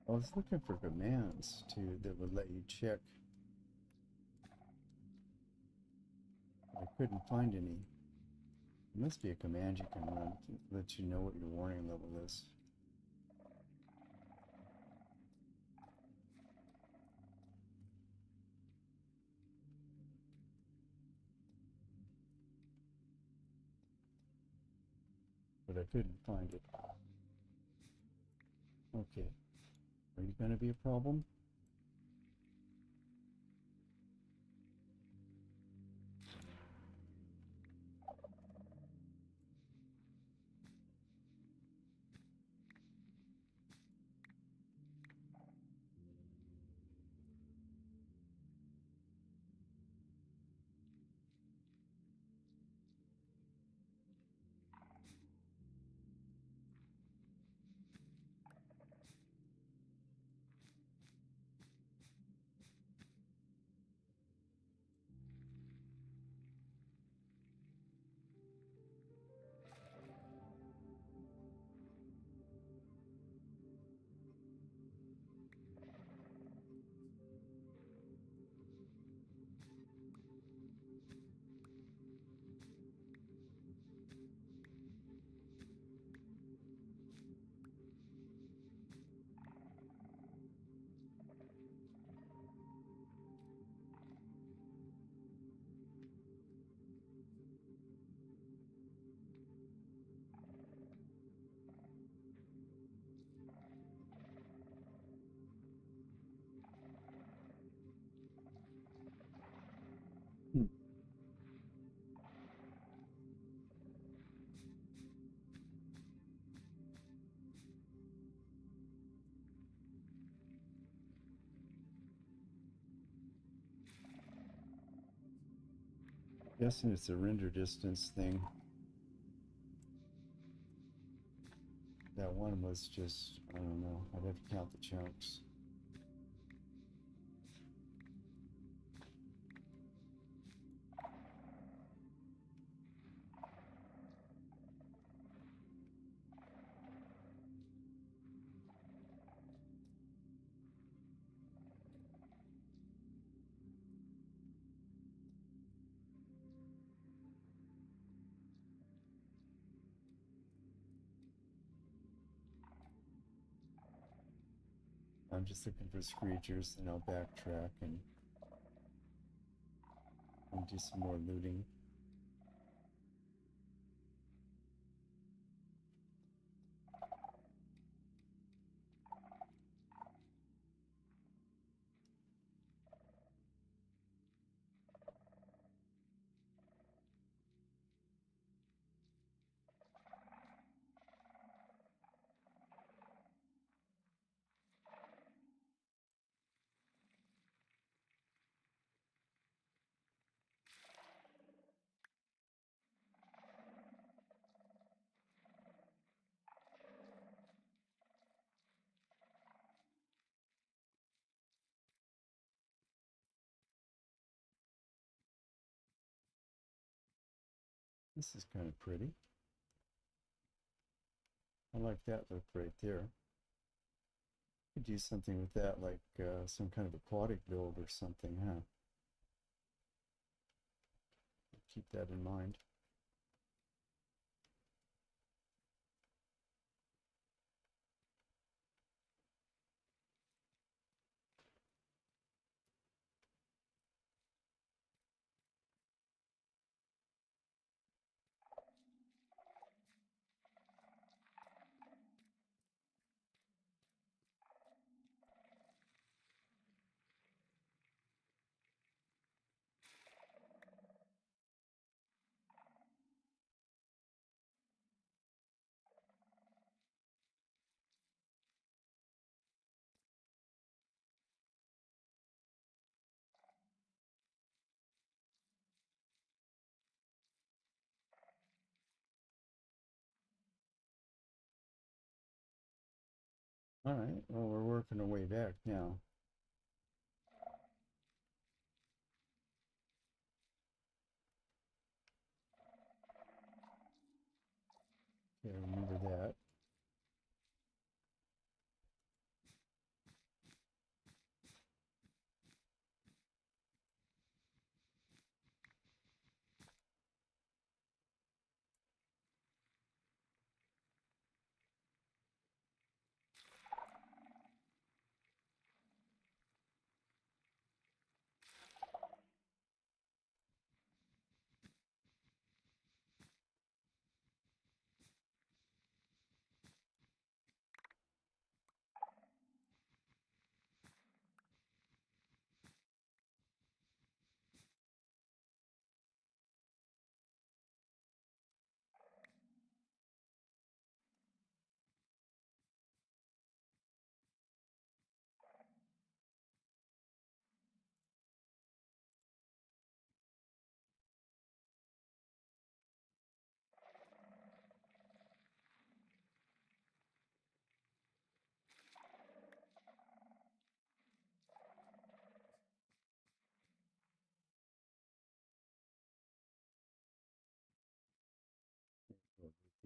I was looking for commands that would let you check. I couldn't find any. There must be a command you can run to let you know what your warning level is. But I couldn't find it. Okay. Are you going to be a problem? Hmm. Guessing it's a render distance thing. That one was just, I don't know, I'd have to count the chunks. I'm just looking for screechers, and I'll backtrack and do some more looting. This is kind of pretty. I like that look right there. Could do something with that, like some kind of aquatic build or something, huh? Keep that in mind. All right, well, we're working our way back now. Yeah, remember that.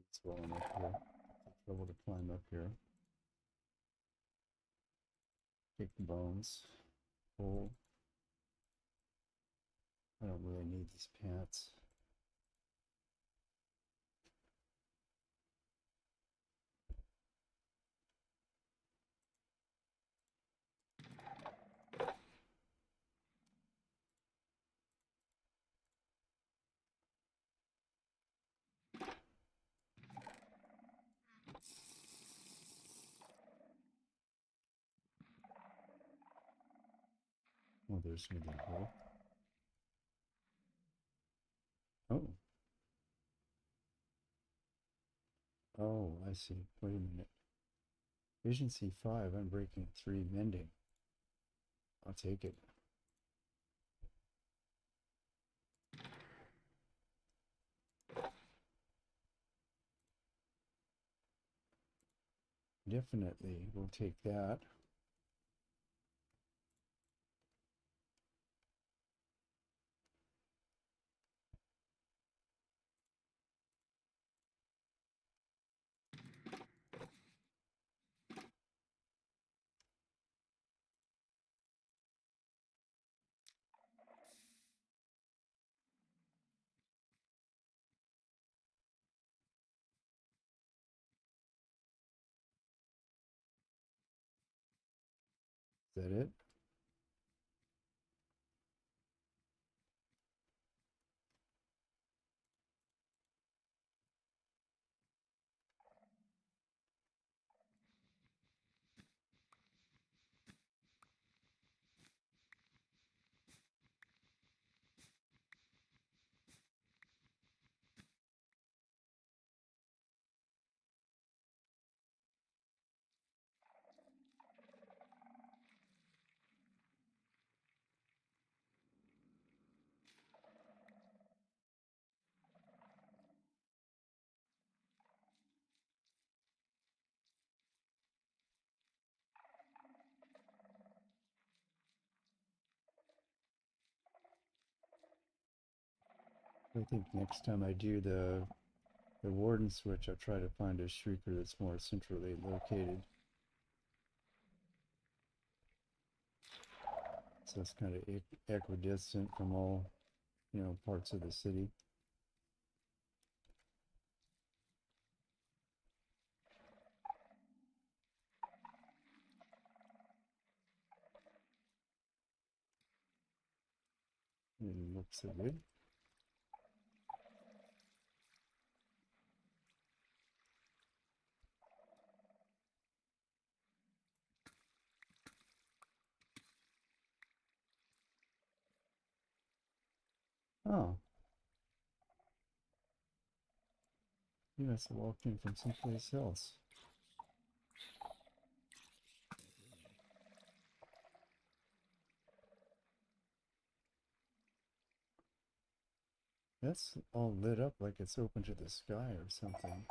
It's rolling up here. It's trouble to climb up here. Take the bones. Pull. I don't really need these pants. Oh, there's another hole. Oh. Oh, I see. Wait a minute. Efficiency 5, unbreaking 3, mending. I'll take it. Definitely, we'll take that. Is that it? I think next time I do the Warden switch, I'll try to find a shrieker that's more centrally located. So it's kind of equidistant from all, parts of the city. It looks so good. Oh, you must have walked in from someplace else. That's all lit up like it's open to the sky or something.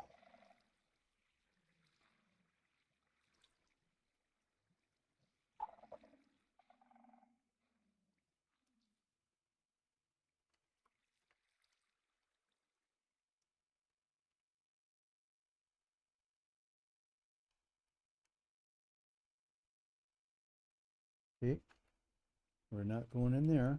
Okay, we're not going in there.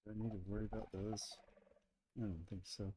Do I need to worry about those? I don't think so.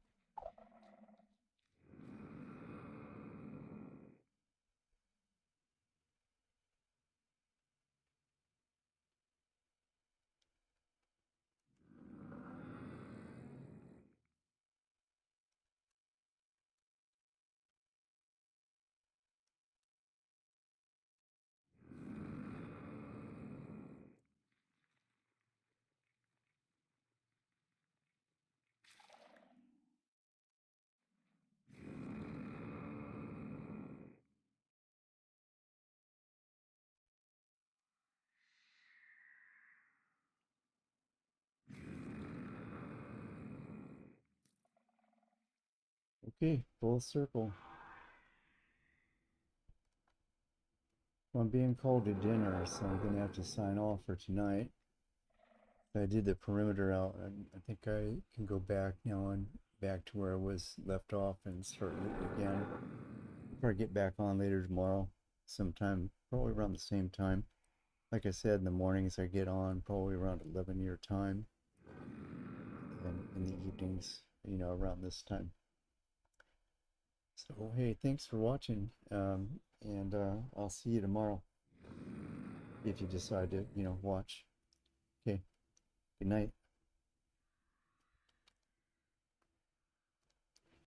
Okay, full circle. Well, I'm being called to dinner, so I'm gonna have to sign off for tonight. I did the perimeter out, and I think I can go back now and back to where I was left off and start looting again. Probably get back on later tomorrow, sometime, probably around the same time. Like I said, in the mornings I get on probably around 11 your time, and in the evenings, around this time. So, hey, thanks for watching, and I'll see you tomorrow if you decide to, watch. Okay, good night.